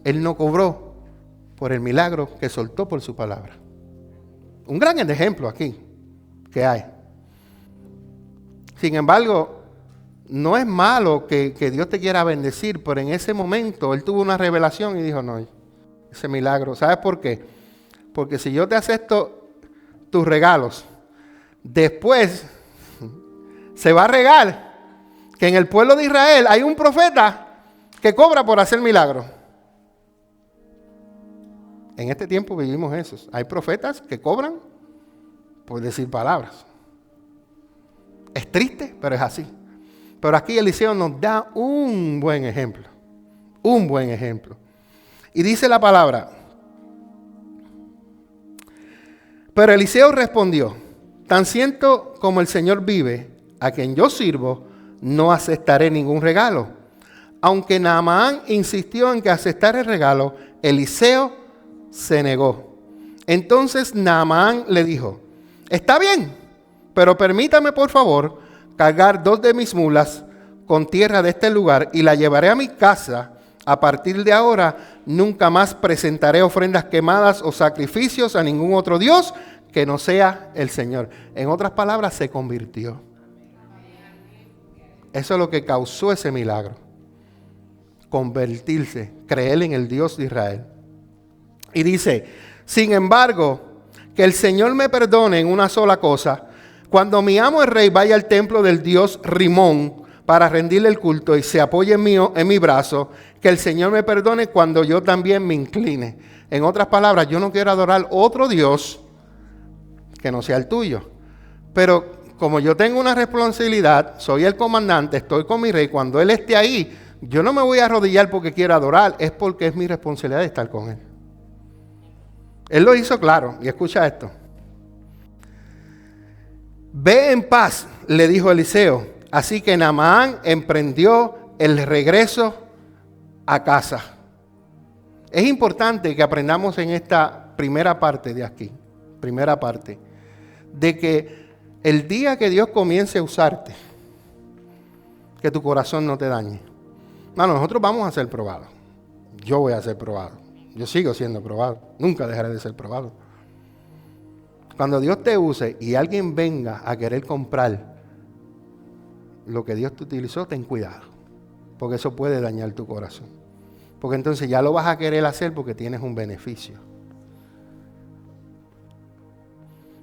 él no cobró por el milagro que soltó por su palabra. Un gran ejemplo aquí que hay. Sin embargo, no es malo que Dios te quiera bendecir, pero en ese momento él tuvo una revelación y dijo, no, ese milagro, ¿sabes por qué? Porque si yo te acepto tus regalos, después se va a regar que en el pueblo de Israel hay un profeta que cobra por hacer milagros. En este tiempo vivimos eso. Hay profetas que cobran por decir palabras. Es triste, pero es así. Pero aquí Eliseo nos da un buen ejemplo. Un buen ejemplo. Y dice la palabra. Pero Eliseo respondió, tan cierto como el Señor vive, a quien yo sirvo, no aceptaré ningún regalo. Aunque Naamán insistió en que aceptara el regalo, Eliseo se negó. Entonces Naamán le dijo, está bien, pero permítame por favor cargar 2 de mis mulas con tierra de este lugar y la llevaré a mi casa. A partir de ahora nunca más presentaré ofrendas quemadas o sacrificios a ningún otro Dios que no sea el Señor. En otras palabras, se convirtió. Eso es lo que causó ese milagro. Convertirse, creer en el Dios de Israel. Y dice, sin embargo, que el Señor me perdone en una sola cosa. Cuando mi amo el rey vaya al templo del Dios Rimón para rendirle el culto y se apoye en mi brazo, que el Señor me perdone cuando yo también me incline. En otras palabras, yo no quiero adorar otro Dios que no sea el tuyo. Pero como yo tengo una responsabilidad, soy el comandante, estoy con mi rey, cuando él esté ahí, yo no me voy a arrodillar porque quiero adorar, es porque es mi responsabilidad de estar con él. Él lo hizo claro, y escucha esto. Ve en paz, le dijo Eliseo. Así que Naamán emprendió el regreso a casa. Es importante que aprendamos en esta primera parte de aquí, de que El día que Dios comience a usarte, que tu corazón no te dañe. Bueno, nosotros vamos a ser probados. Yo voy a ser probado. Yo sigo siendo probado. Nunca dejaré de ser probado. Cuando Dios te use y alguien venga a querer comprar lo que Dios te utilizó, ten cuidado. Porque eso puede dañar tu corazón. Porque entonces ya lo vas a querer hacer porque tienes un beneficio.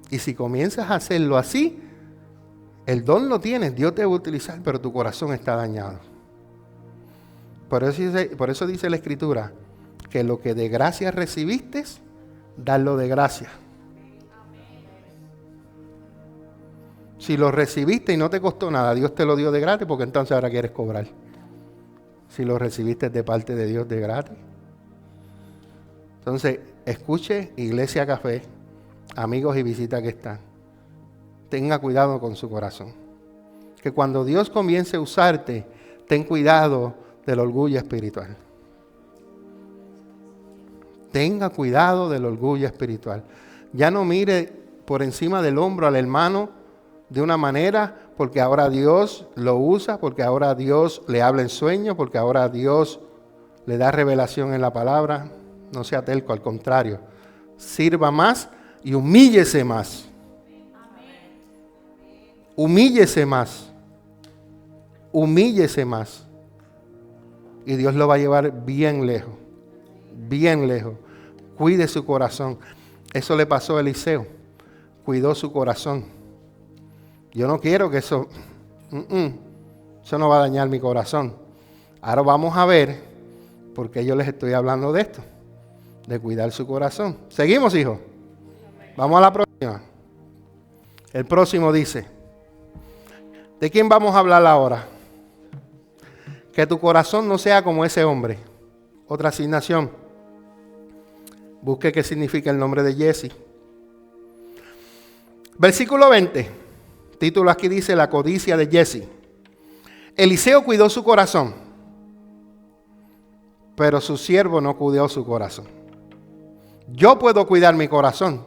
Y si comienzas a hacerlo así, el don lo tienes, Dios te va a utilizar, pero tu corazón está dañado. Por eso dice la Escritura, que lo que de gracia recibiste, darlo de gracia. Si lo recibiste y no te costó nada, Dios te lo dio de gratis, porque entonces ahora quieres cobrar. Si lo recibiste de parte de Dios de gratis. Entonces, escuche Iglesia Café, amigos y visitas que están. Tenga cuidado con su corazón. Que cuando Dios comience a usarte, ten cuidado del orgullo espiritual. Tenga cuidado del orgullo espiritual. Ya no mire por encima del hombro al hermano de una manera, porque ahora Dios lo usa, porque ahora Dios le habla en sueños, porque ahora Dios le da revelación en la palabra. No sea terco, al contrario. Sirva más y humíllese más. Humíllese más. Humíllese más. Y Dios lo va a llevar bien lejos. Bien lejos. Cuide su corazón. Eso le pasó a Eliseo. Cuidó su corazón. Yo no quiero que eso no va a dañar mi corazón. Ahora vamos a ver por qué yo les estoy hablando de esto. De cuidar su corazón. ¿Seguimos, hijos? Vamos a la próxima. El próximo dice, ¿de quién vamos a hablar ahora? Que tu corazón no sea como ese hombre. Otra asignación. Busque qué significa el nombre de Jesse. Versículo 20. Título aquí dice, la codicia de Jesse. Eliseo cuidó su corazón, pero su siervo no cuidó su corazón. Yo puedo cuidar mi corazón,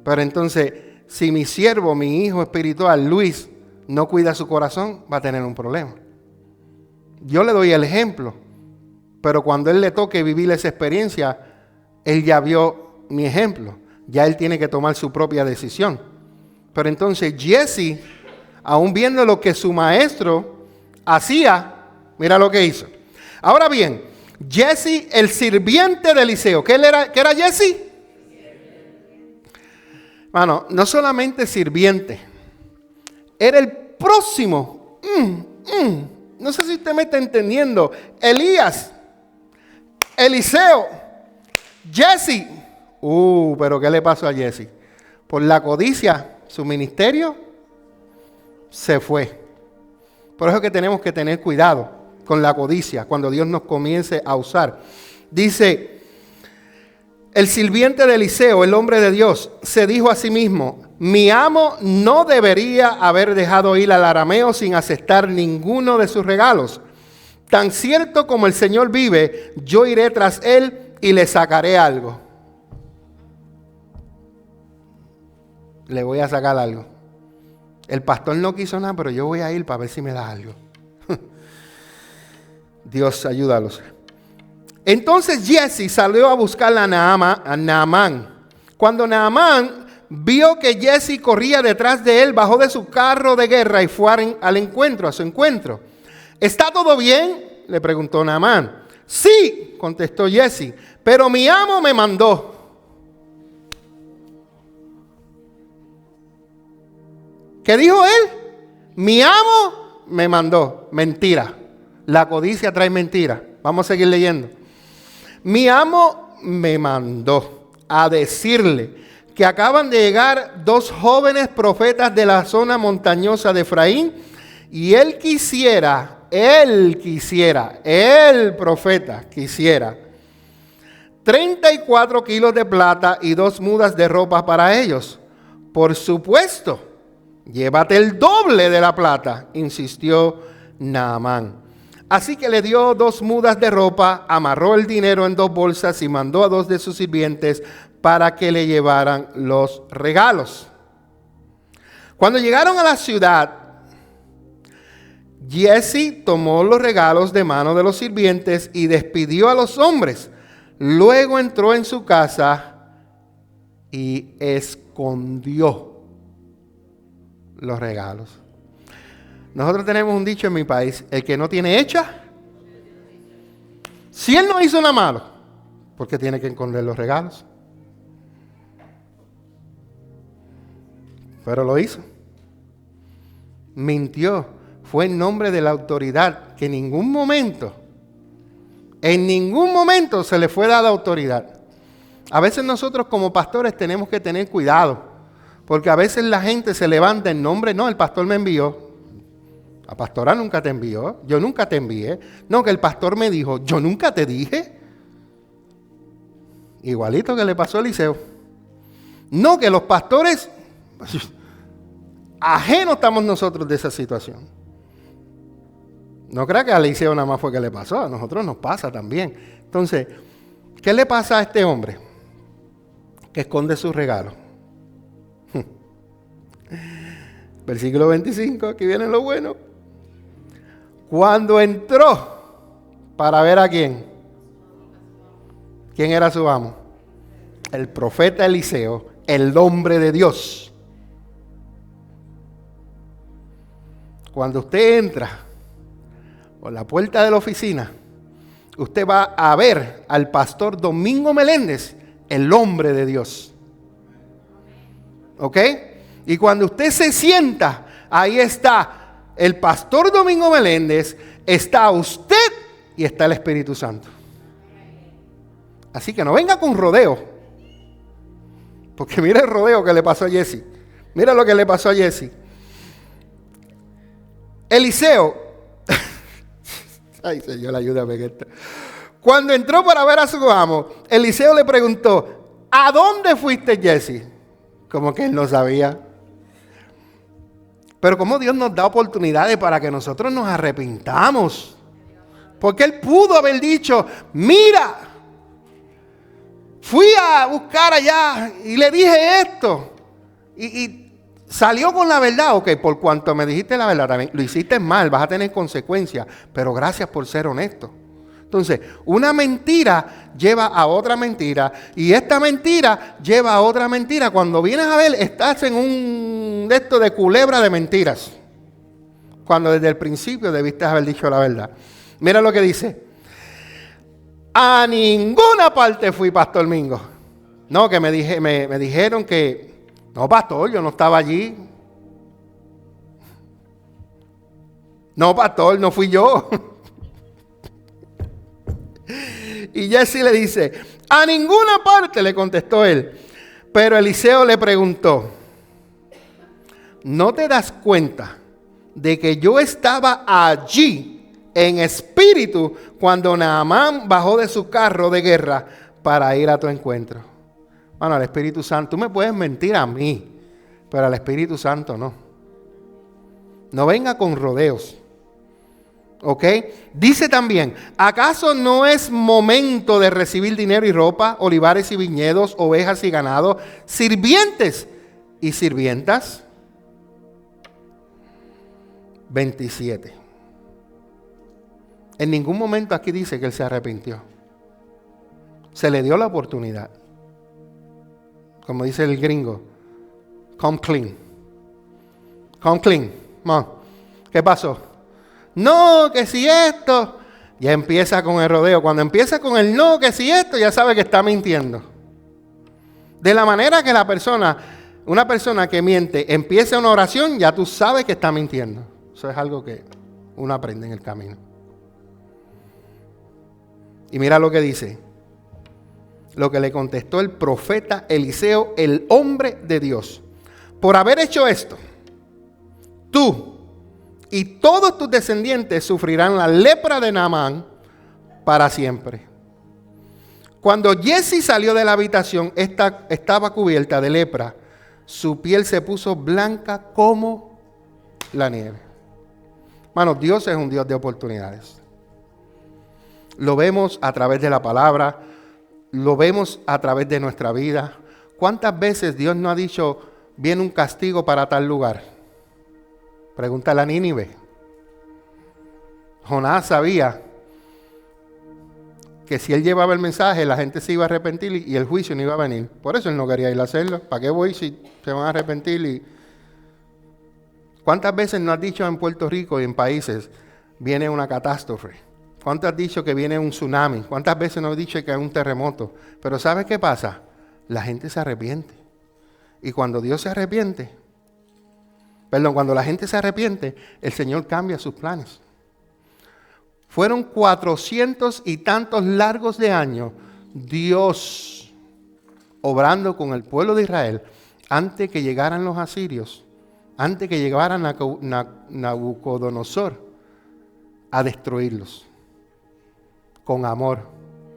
pero entonces, si mi siervo, mi hijo espiritual, Luis, no cuida su corazón, va a tener un problema. Yo le doy el ejemplo, pero cuando él le toque vivir esa experiencia, él ya vio mi ejemplo. Ya él tiene que tomar su propia decisión. Pero entonces Jesse, aún viendo lo que su maestro hacía, mira lo que hizo. Ahora bien, Jesse, el sirviente de Eliseo, ¿qué era Jesse? Bueno, no solamente sirviente, era el próximo. No sé si usted me está entendiendo. Elías, Eliseo, Jesse. Pero ¿qué le pasó a Jesse? Por la codicia, su ministerio se fue. Por eso es que tenemos que tener cuidado con la codicia cuando Dios nos comience a usar. Dice, el sirviente de Eliseo, el hombre de Dios, se dijo a sí mismo, mi amo no debería haber dejado ir al arameo sin aceptar ninguno de sus regalos. Tan cierto como el Señor vive, yo iré tras él y le sacaré algo. Le voy a sacar algo. El pastor no quiso nada, pero yo voy a ir para ver si me da algo. Dios, ayúdalos. Entonces Jesse salió a buscar a Naamán. Cuando Naamán vio que Jesse corría detrás de él, bajó de su carro de guerra y fue a su encuentro. ¿Está todo bien?, le preguntó Naamán. Sí, contestó Jesse, pero mi amo me mandó. ¿Qué dijo él? Mi amo me mandó. Mentira. La codicia trae mentira. Vamos a seguir leyendo. Mi amo me mandó a decirle que acaban de llegar dos jóvenes profetas de la zona montañosa de Efraín y el profeta quisiera 34 kilos de plata y 2 mudas de ropa para ellos. Por supuesto, llévate el doble de la plata, insistió Naamán. Así que le dio 2 mudas de ropa, amarró el dinero en 2 bolsas y mandó a 2 de sus sirvientes para que le llevaran los regalos. Cuando llegaron a la ciudad, Giezi tomó los regalos de mano de los sirvientes y despidió a los hombres. Luego entró en su casa y escondió los regalos. Nosotros tenemos un dicho en mi país: el que no tiene hecha. Si él no hizo nada malo, ¿por qué tiene que esconder los regalos? Pero lo hizo. Mintió. Fue en nombre de la autoridad, que en ningún momento se le fue dada autoridad. A veces nosotros como pastores tenemos que tener cuidado, porque a veces la gente se levanta en nombre, no, el pastor me envió. La pastora nunca te envió, yo nunca te envié. No, que el pastor me dijo, yo nunca te dije. Igualito que le pasó a Eliseo. No, que los pastores, ajenos estamos nosotros de esa situación. No crea que a Eliseo nada más fue que le pasó, a nosotros nos pasa también. Entonces, ¿qué le pasa a este hombre que esconde sus regalos? Versículo 25, aquí viene lo bueno. Cuando entró para ver a quién era su amo, el profeta Eliseo, el hombre de Dios. Cuando usted entra por la puerta de la oficina, usted va a ver al pastor Domingo Meléndez, el hombre de Dios. ¿Ok? Y cuando usted se sienta, ahí está el pastor Domingo Meléndez, está usted y está el Espíritu Santo. Así que no venga con rodeo. Porque mira el rodeo que le pasó a Giezi. Mira lo que le pasó a Giezi. Eliseo. Ay, Señor, ayúdame en esto. Cuando entró para ver a su amo, Eliseo le preguntó, ¿a dónde fuiste, Giezi? Como que él no sabía. Pero como Dios nos da oportunidades para que nosotros nos arrepintamos. Porque Él pudo haber dicho, mira, fui a buscar allá y le dije esto. Y salió con la verdad. Ok, por cuanto me dijiste la verdad, también lo hiciste mal, vas a tener consecuencias. Pero gracias por ser honesto. Entonces, una mentira lleva a otra mentira y esta mentira lleva a otra mentira. Cuando vienes a ver, estás en un de esto de culebra de mentiras. Cuando desde el principio debiste haber dicho la verdad. Mira lo que dice. A ninguna parte fui, Pastor Mingo. No, que me dijeron que, no, pastor, yo no estaba allí. No, pastor, no fui yo. Y Giezi le dice, a ninguna parte, le contestó él. Pero Eliseo le preguntó, ¿no te das cuenta de que yo estaba allí en espíritu cuando Naamán bajó de su carro de guerra para ir a tu encuentro? Bueno, al Espíritu Santo, tú me puedes mentir a mí, pero al Espíritu Santo no. No venga con rodeos. ¿Ok? Dice también, ¿acaso no es momento de recibir dinero y ropa, olivares y viñedos, ovejas y ganado, sirvientes y sirvientas? 27. En ningún momento aquí dice que él se arrepintió. Se le dio la oportunidad. Como dice el gringo, come clean. Come clean. ¿Qué pasó? No, que si esto, ya empieza con el rodeo. Cuando empieza con el no, que si esto, ya sabe que está mintiendo. De la manera que una persona que miente, empieza una oración, ya tú sabes que está mintiendo. Eso es algo que uno aprende en el camino. Y mira lo que dice. Lo que le contestó el profeta Eliseo, el hombre de Dios. Por haber hecho esto, tú y todos tus descendientes sufrirán la lepra de Naamán para siempre. Cuando Giezi salió de la habitación, estaba cubierta de lepra. Su piel se puso blanca como la nieve. Hermanos, Dios es un Dios de oportunidades. Lo vemos a través de la palabra, lo vemos a través de nuestra vida. ¿Cuántas veces Dios nos ha dicho, viene un castigo para tal lugar. Pregúntale a Nínive. Jonás sabía que si él llevaba el mensaje, la gente se iba a arrepentir y el juicio no iba a venir. Por eso él no quería ir a hacerlo. ¿Para qué voy si se van a arrepentir? ¿Cuántas veces nos has dicho en Puerto Rico y en países, viene una catástrofe? ¿Cuántas has dicho que viene un tsunami? ¿Cuántas veces nos has dicho que hay un terremoto? Pero ¿sabes qué pasa? La gente se arrepiente. Y cuando Dios se arrepiente, cuando la gente se arrepiente, el Señor cambia sus planes. Fueron 400 y tantos largos de años Dios obrando con el pueblo de Israel antes que llegaran los asirios, antes que llegara Nabucodonosor a destruirlos. Con amor,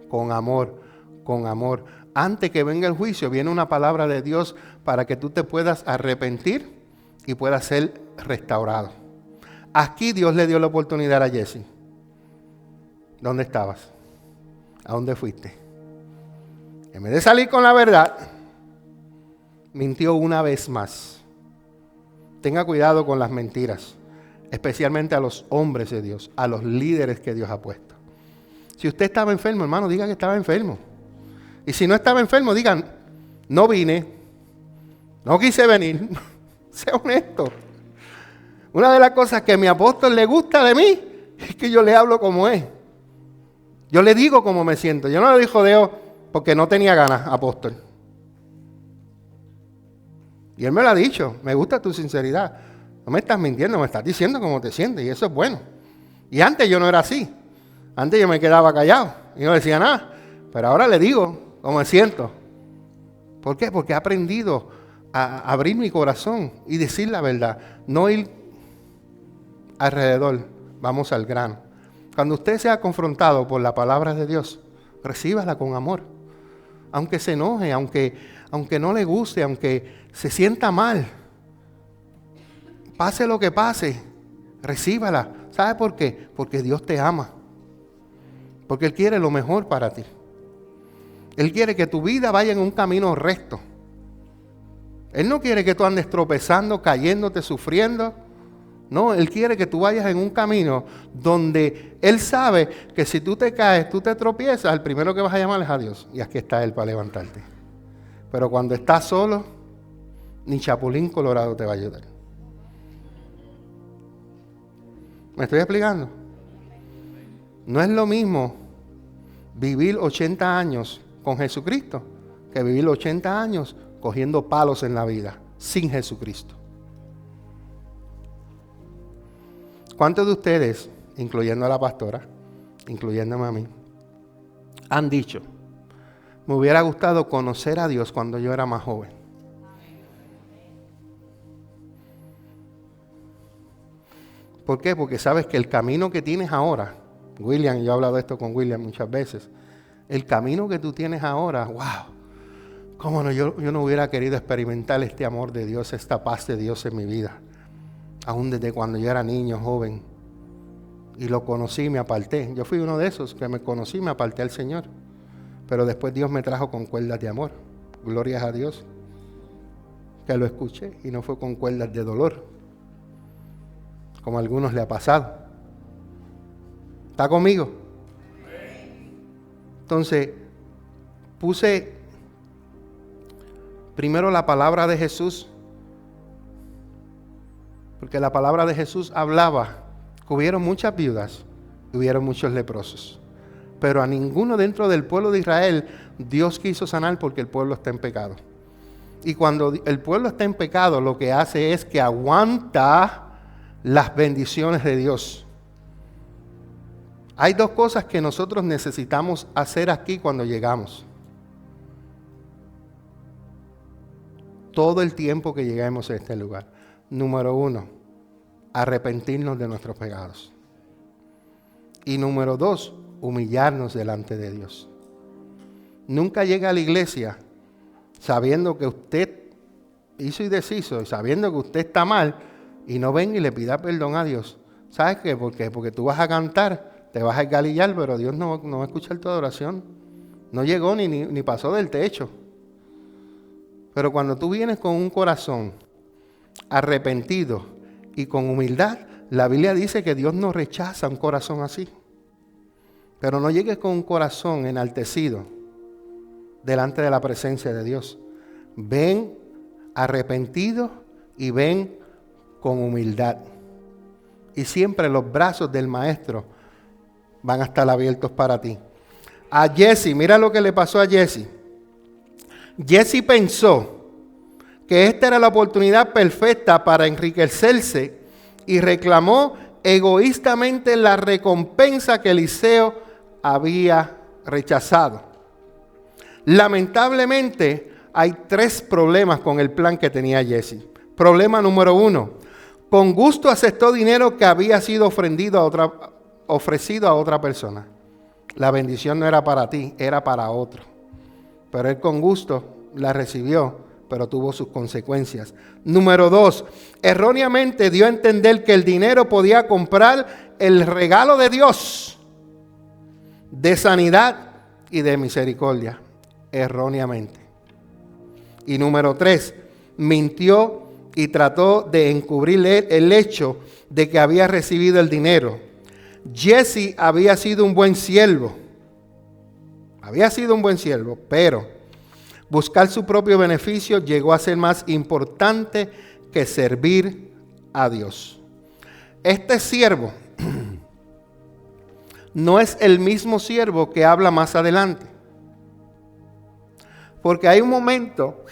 con amor, con amor. Antes que venga el juicio, viene una palabra de Dios para que tú te puedas arrepentir y puedas ser restaurado. Aquí Dios le dio la oportunidad a Jesse. ¿Dónde estabas? ¿A dónde fuiste? En vez de salir con la verdad, mintió una vez más. Tenga cuidado con las mentiras, especialmente a los hombres de Dios, a los líderes que Dios ha puesto. Si usted estaba enfermo, hermano, diga que estaba enfermo. Y si no estaba enfermo, digan, no vine, no quise venir. Sea honesto. Una de las cosas que a mi apóstol le gusta de mí es que yo le hablo como es. Yo le digo cómo me siento. Yo no le digo jodeo porque no tenía ganas, apóstol. Y él me lo ha dicho. Me gusta tu sinceridad. No me estás mintiendo, me estás diciendo cómo te sientes. Y eso es bueno. Y antes yo no era así. Antes yo me quedaba callado y no decía nada. Pero ahora le digo cómo me siento. ¿Por qué? Porque he aprendido a abrir mi corazón y decir la verdad. No ir alrededor. Vamos al grano. Cuando usted sea confrontado por la palabra de Dios, recíbala con amor. Aunque se enoje, aunque no le guste, aunque se sienta mal. Pase lo que pase, recíbala. ¿Sabe por qué? Porque Dios te ama. Porque Él quiere lo mejor para ti. Él quiere que tu vida vaya en un camino recto. Él no quiere que tú andes tropezando, cayéndote, sufriendo. No, Él quiere que tú vayas en un camino donde Él sabe que si tú te caes, tú te tropiezas, el primero que vas a llamar es a Dios. Y aquí está Él para levantarte. Pero cuando estás solo, ni Chapulín Colorado te va a ayudar. ¿Me estoy explicando? No es lo mismo vivir 80 años con Jesucristo que vivir 80 años cogiendo palos en la vida sin Jesucristo. ¿Cuántos de ustedes, incluyendo a la pastora, incluyéndome a mí, han dicho, me hubiera gustado conocer a Dios cuando yo era más joven? ¿Por qué? Porque sabes que el camino que tienes ahora, William, yo he hablado de esto con William muchas veces, el camino que tú tienes ahora, wow, cómo no, yo no hubiera querido experimentar este amor de Dios, esta paz de Dios en mi vida. Aún desde cuando yo era niño, joven, y lo conocí, me aparté. Yo fui uno de esos que me conocí, me aparté al Señor. Pero después Dios me trajo con cuerdas de amor. Glorias a Dios, que lo escuché y no fue con cuerdas de dolor, como a algunos le ha pasado. ¿Está conmigo? Entonces, puse primero la palabra de Jesús, porque la palabra de Jesús hablaba que hubieron muchas viudas y hubieron muchos leprosos. Pero a ninguno dentro del pueblo de Israel Dios quiso sanar porque el pueblo está en pecado. Y cuando el pueblo está en pecado, lo que hace es que aguanta las bendiciones de Dios. Hay dos cosas que nosotros necesitamos hacer aquí cuando llegamos. Todo el tiempo que lleguemos a este lugar. Número 1, arrepentirnos de nuestros pecados. Y número 2, humillarnos delante de Dios. Nunca llega a la iglesia sabiendo que usted hizo y deshizo, y sabiendo que usted está mal, y no venga y le pida perdón a Dios. ¿Sabes qué? Porque tú vas a cantar, te vas a esgalillar, pero Dios no va a escuchar tu adoración. No llegó ni pasó del techo. Pero cuando tú vienes con un corazón arrepentido y con humildad, la Biblia dice que Dios no rechaza un corazón así. Pero no llegues con un corazón enaltecido delante de la presencia de Dios. Ven arrepentido y ven con humildad. Y siempre los brazos del Maestro van a estar abiertos para ti. A Jesse, mira lo que le pasó a Jesse. Jesse pensó que esta era la oportunidad perfecta para enriquecerse y reclamó egoístamente la recompensa que Eliseo había rechazado. Lamentablemente, hay 3 problemas con el plan que tenía Jesse. Problema número 1. Con gusto aceptó dinero que había sido ofrecido a otra persona. La bendición no era para ti, era para otro. Pero él con gusto la recibió, pero tuvo sus consecuencias. Número 2, erróneamente dio a entender que el dinero podía comprar el regalo de Dios, de sanidad y de misericordia. Erróneamente. Y número 3, mintió y trató de encubrir el hecho de que había recibido el dinero. Jesse había sido un buen siervo. Pero buscar su propio beneficio llegó a ser más importante que servir a Dios. Este siervo no es el mismo siervo que habla más adelante. Porque hay un momento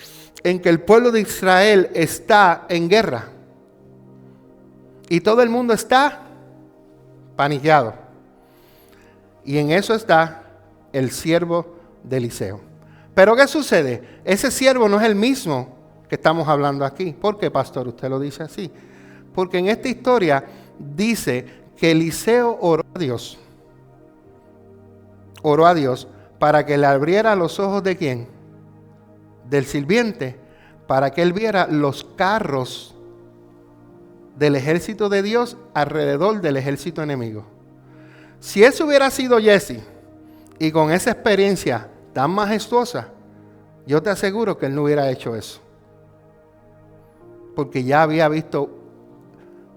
en que el pueblo de Israel está en guerra. Y todo el mundo está paniqueado. Y en eso está el siervo de Eliseo. Pero ¿qué sucede? Ese siervo no es el mismo que estamos hablando aquí. ¿Por qué, pastor? Usted lo dice así. Porque en esta historia dice que Eliseo oró a Dios. Oró a Dios para que le abriera los ojos ¿de quién? Del sirviente, para que él viera los carros del ejército de Dios alrededor del ejército enemigo. Si eso hubiera sido Jesse, y con esa experiencia tan majestuosa, yo te aseguro que él no hubiera hecho eso. Porque ya había visto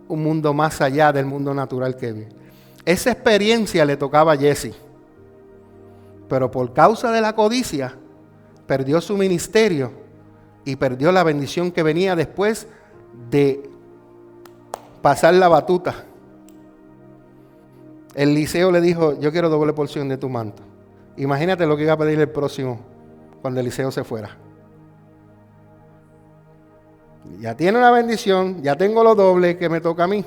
un mundo más allá del mundo natural que vive. Esa experiencia le tocaba a Jesse. Pero por causa de la codicia, perdió su ministerio y perdió la bendición que venía después de pasar la batuta. Eliseo le dijo, yo quiero doble porción de tu manto. Imagínate lo que iba a pedir el próximo cuando Eliseo se fuera. Ya tiene una bendición, ya tengo lo doble que me toca a mí.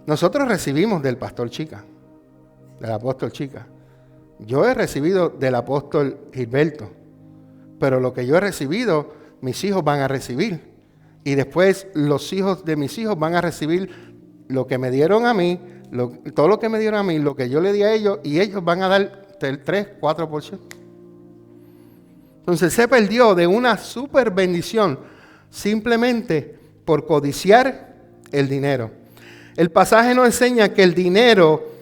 Nosotros recibimos del pastor Chica, del apóstol Chica. Yo he recibido del apóstol Gilberto. Pero lo que yo he recibido, mis hijos van a recibir. Y después los hijos de mis hijos van a recibir lo que me dieron a mí, todo lo que me dieron a mí, lo que yo le di a ellos, y ellos van a dar el 3-4%. Entonces se perdió de una super bendición simplemente por codiciar el dinero. El pasaje nos enseña que el dinero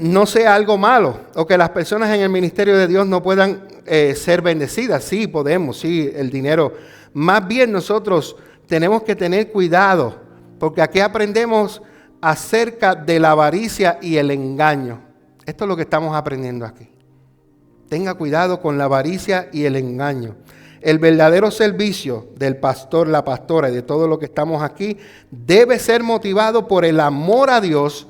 no sea algo malo, o que las personas en el ministerio de Dios no puedan ser bendecidas. Sí, podemos, sí, el dinero. Más bien nosotros tenemos que tener cuidado, porque aquí aprendemos acerca de la avaricia y el engaño. Esto es lo que estamos aprendiendo aquí. Tenga cuidado con la avaricia y el engaño. El verdadero servicio del pastor, la pastora y de todo lo que estamos aquí debe ser motivado por el amor a Dios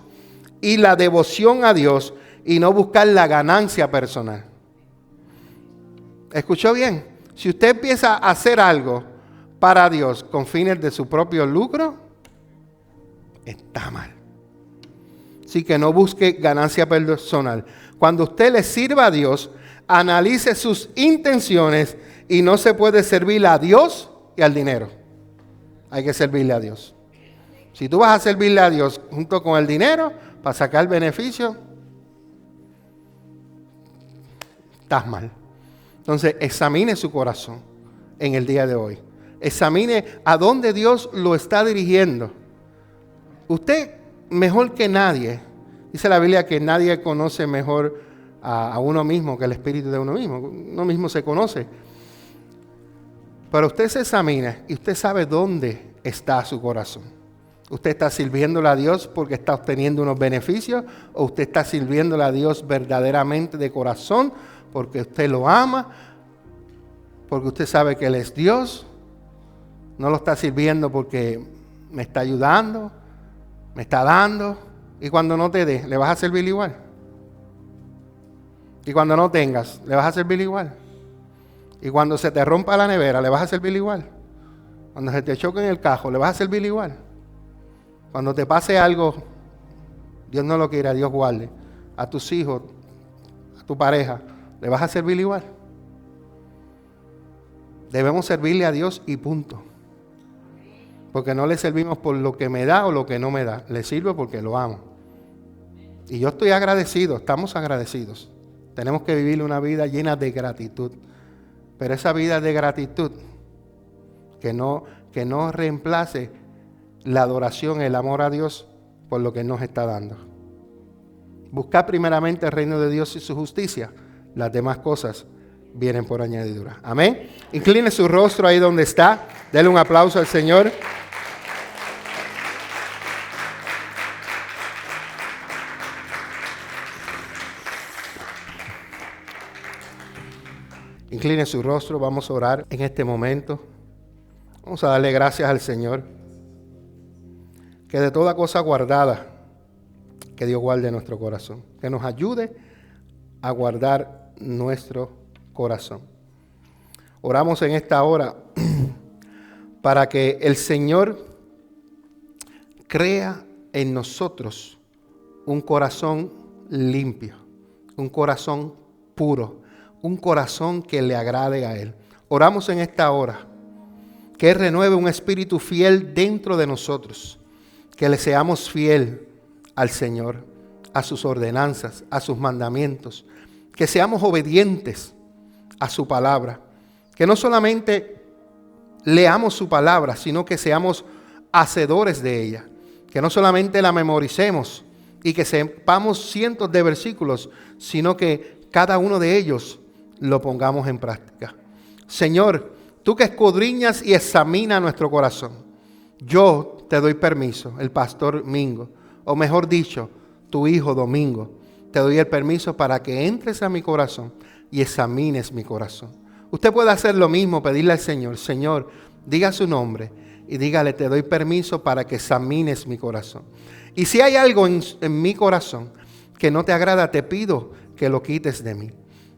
y la devoción a Dios, y no buscar la ganancia personal. ¿Escuchó bien? Si usted empieza a hacer algo para Dios con fines de su propio lucro, está mal. Así que no busque ganancia personal. Cuando usted le sirva a Dios, analice sus intenciones, y no se puede servir a Dios y al dinero. Hay que servirle a Dios. Si tú vas a servirle a Dios junto con el dinero para sacar beneficio, estás mal. Entonces, examine su corazón en el día de hoy. Examine a dónde Dios lo está dirigiendo. Usted, mejor que nadie, dice la Biblia que nadie conoce mejor a uno mismo que el espíritu de uno mismo. Uno mismo se conoce. Pero usted se examina y usted sabe dónde está su corazón. ¿Usted está sirviéndole a Dios porque está obteniendo unos beneficios? ¿O usted está sirviéndole a Dios verdaderamente de corazón porque usted lo ama? Porque usted sabe que Él es Dios. No lo está sirviendo porque me está ayudando, me está dando. Y cuando no te dé, ¿le vas a servir igual? Y cuando no tengas, ¿le vas a servir igual? Y cuando se te rompa la nevera, ¿le vas a servir igual? Cuando se te choque en el cajo, ¿le vas a servir igual? Cuando te pase algo, Dios no lo quiera, Dios guarde, a tus hijos, a tu pareja, ¿le vas a servir igual? Debemos servirle a Dios y punto. Porque no le servimos por lo que me da o lo que no me da. Le sirvo porque lo amo. Y yo estoy agradecido, estamos agradecidos. Tenemos que vivir una vida llena de gratitud. Pero esa vida de gratitud que no reemplace la adoración, el amor a Dios por lo que nos está dando. Buscar primeramente el reino de Dios y su justicia. Las demás cosas vienen por añadidura. Amén. Incline su rostro ahí donde está. Dele un aplauso al Señor. Incline su rostro, vamos a orar en este momento. Vamos a darle gracias al Señor. Que de toda cosa guardada, que Dios guarde nuestro corazón. Que nos ayude a guardar nuestro corazón. Oramos en esta hora para que el Señor crea en nosotros un corazón limpio, un corazón puro, un corazón que le agrade a Él. Oramos en esta hora que Él renueve un espíritu fiel dentro de nosotros, que le seamos fiel al Señor, a sus ordenanzas, a sus mandamientos, que seamos obedientes a su palabra, que no solamente leamos su palabra, sino que seamos hacedores de ella, que no solamente la memoricemos y que sepamos cientos de versículos, sino que cada uno de ellos lo pongamos en práctica. Señor, tú que escudriñas y examinas nuestro corazón, yo te doy permiso, el pastor Mingo, o mejor dicho, tu hijo Domingo, te doy el permiso para que entres a mi corazón y examines mi corazón. Usted puede hacer lo mismo, pedirle al Señor, Señor, diga su nombre y dígale, te doy permiso para que examines mi corazón. Y si hay algo en mi corazón que no te agrada, te pido que lo quites de mí.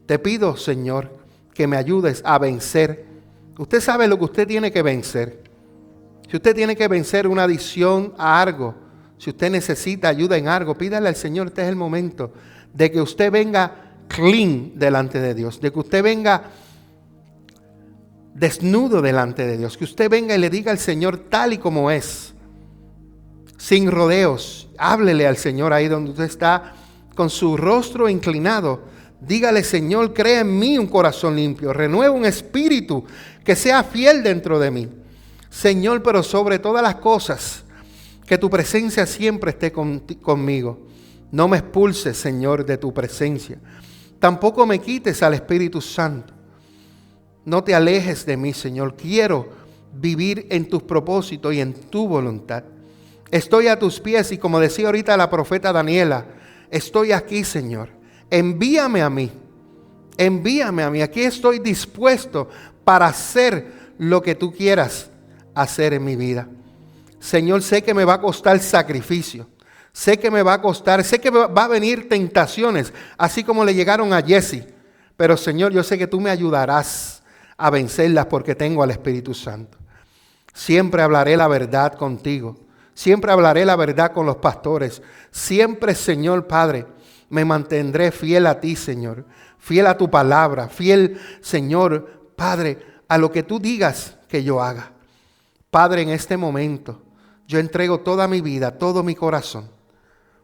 Te pido, Señor, que me ayudes a vencer. Usted sabe lo que usted tiene que vencer. Si usted tiene que vencer una adicción a algo, si usted necesita ayuda en algo, pídale al Señor, este es el momento de que usted venga clean delante de Dios, de que usted venga desnudo delante de Dios, que usted venga y le diga al Señor tal y como es, sin rodeos. Háblele al Señor ahí donde usted está, con su rostro inclinado. Dígale, Señor, crea en mí un corazón limpio, renueva un espíritu que sea fiel dentro de mí. Señor, pero sobre todas las cosas, que tu presencia siempre esté conmigo. No me expulses, Señor, de tu presencia. Tampoco me quites al Espíritu Santo. No te alejes de mí, Señor. Quiero vivir en tus propósitos y en tu voluntad. Estoy a tus pies y como decía ahorita la profeta Daniela, estoy aquí, Señor. Envíame a mí. Envíame a mí. Aquí estoy dispuesto para hacer lo que tú quieras hacer en mi vida. Señor, sé que me va a costar sacrificio. Sé que me va a costar, sé que va a venir tentaciones, así como le llegaron a Jesse. Pero Señor, yo sé que tú me ayudarás a vencerlas porque tengo al Espíritu Santo. Siempre hablaré la verdad contigo. Siempre hablaré la verdad con los pastores. Siempre, Señor Padre, me mantendré fiel a ti, Señor. Fiel a tu palabra. Fiel, Señor Padre, a lo que tú digas que yo haga. Padre, en este momento, yo entrego toda mi vida, todo mi corazón,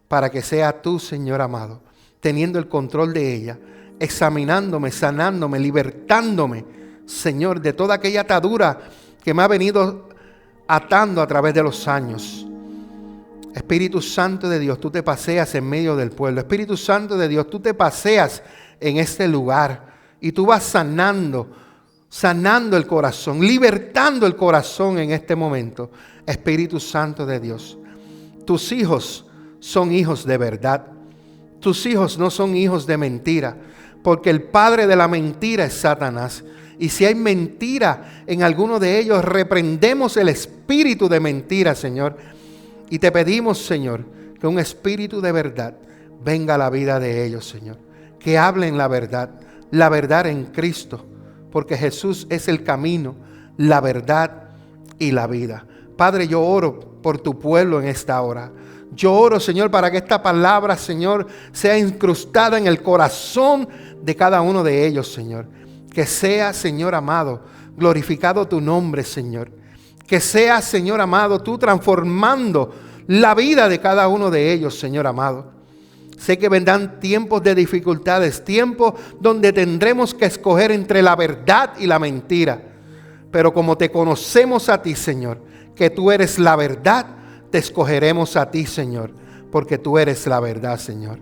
para que sea tú, Señor amado, teniendo el control de ella, examinándome, sanándome, libertándome, Señor, de toda aquella atadura que me ha venido atando a través de los años. Espíritu Santo de Dios, tú te paseas en medio del pueblo. Espíritu Santo de Dios, tú te paseas en este lugar y tú vas sanando sanando el corazón, libertando el corazón en este momento. Espíritu Santo de Dios, tus hijos son hijos de verdad. Tus hijos no son hijos de mentira, porque el padre de la mentira es Satanás. Y si hay mentira en alguno de ellos, reprendemos el espíritu de mentira, Señor. Y te pedimos, Señor, que un espíritu de verdad venga a la vida de ellos, Señor. Que hablen la verdad en Cristo, porque Jesús es el camino, la verdad y la vida. Padre, yo oro por tu pueblo en esta hora. Yo oro, Señor, para que esta palabra, Señor, sea incrustada en el corazón de cada uno de ellos, Señor. Que sea, Señor amado, glorificado tu nombre, Señor. Que sea, Señor amado, tú transformando la vida de cada uno de ellos, Señor amado. Sé que vendrán tiempos de dificultades, tiempos donde tendremos que escoger entre la verdad y la mentira. Pero como te conocemos a ti, Señor, que tú eres la verdad, te escogeremos a ti, Señor, porque tú eres la verdad, Señor.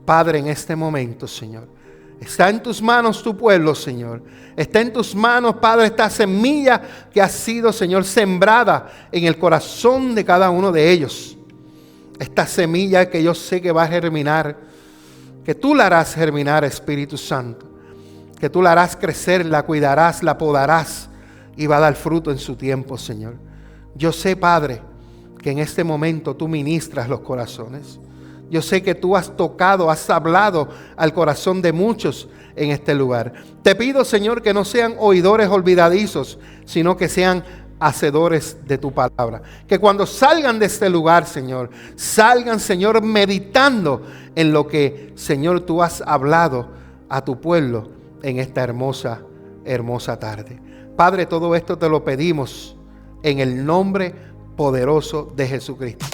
Padre, en este momento, Señor, está en tus manos tu pueblo, Señor. Está en tus manos, Padre, esta semilla que ha sido, Señor, sembrada en el corazón de cada uno de ellos. Esta semilla que yo sé que va a germinar, que tú la harás germinar, Espíritu Santo. Que tú la harás crecer, la cuidarás, la podarás y va a dar fruto en su tiempo, Señor. Yo sé, Padre, que en este momento tú ministras los corazones. Yo sé que tú has tocado, has hablado al corazón de muchos en este lugar. Te pido, Señor, que no sean oidores olvidadizos, sino que sean hacedores de tu palabra. Que cuando salgan de este lugar, Señor, salgan, Señor, meditando en lo que, Señor, tú has hablado a tu pueblo en esta hermosa, hermosa tarde. Padre, todo esto te lo pedimos en el nombre poderoso de Jesucristo.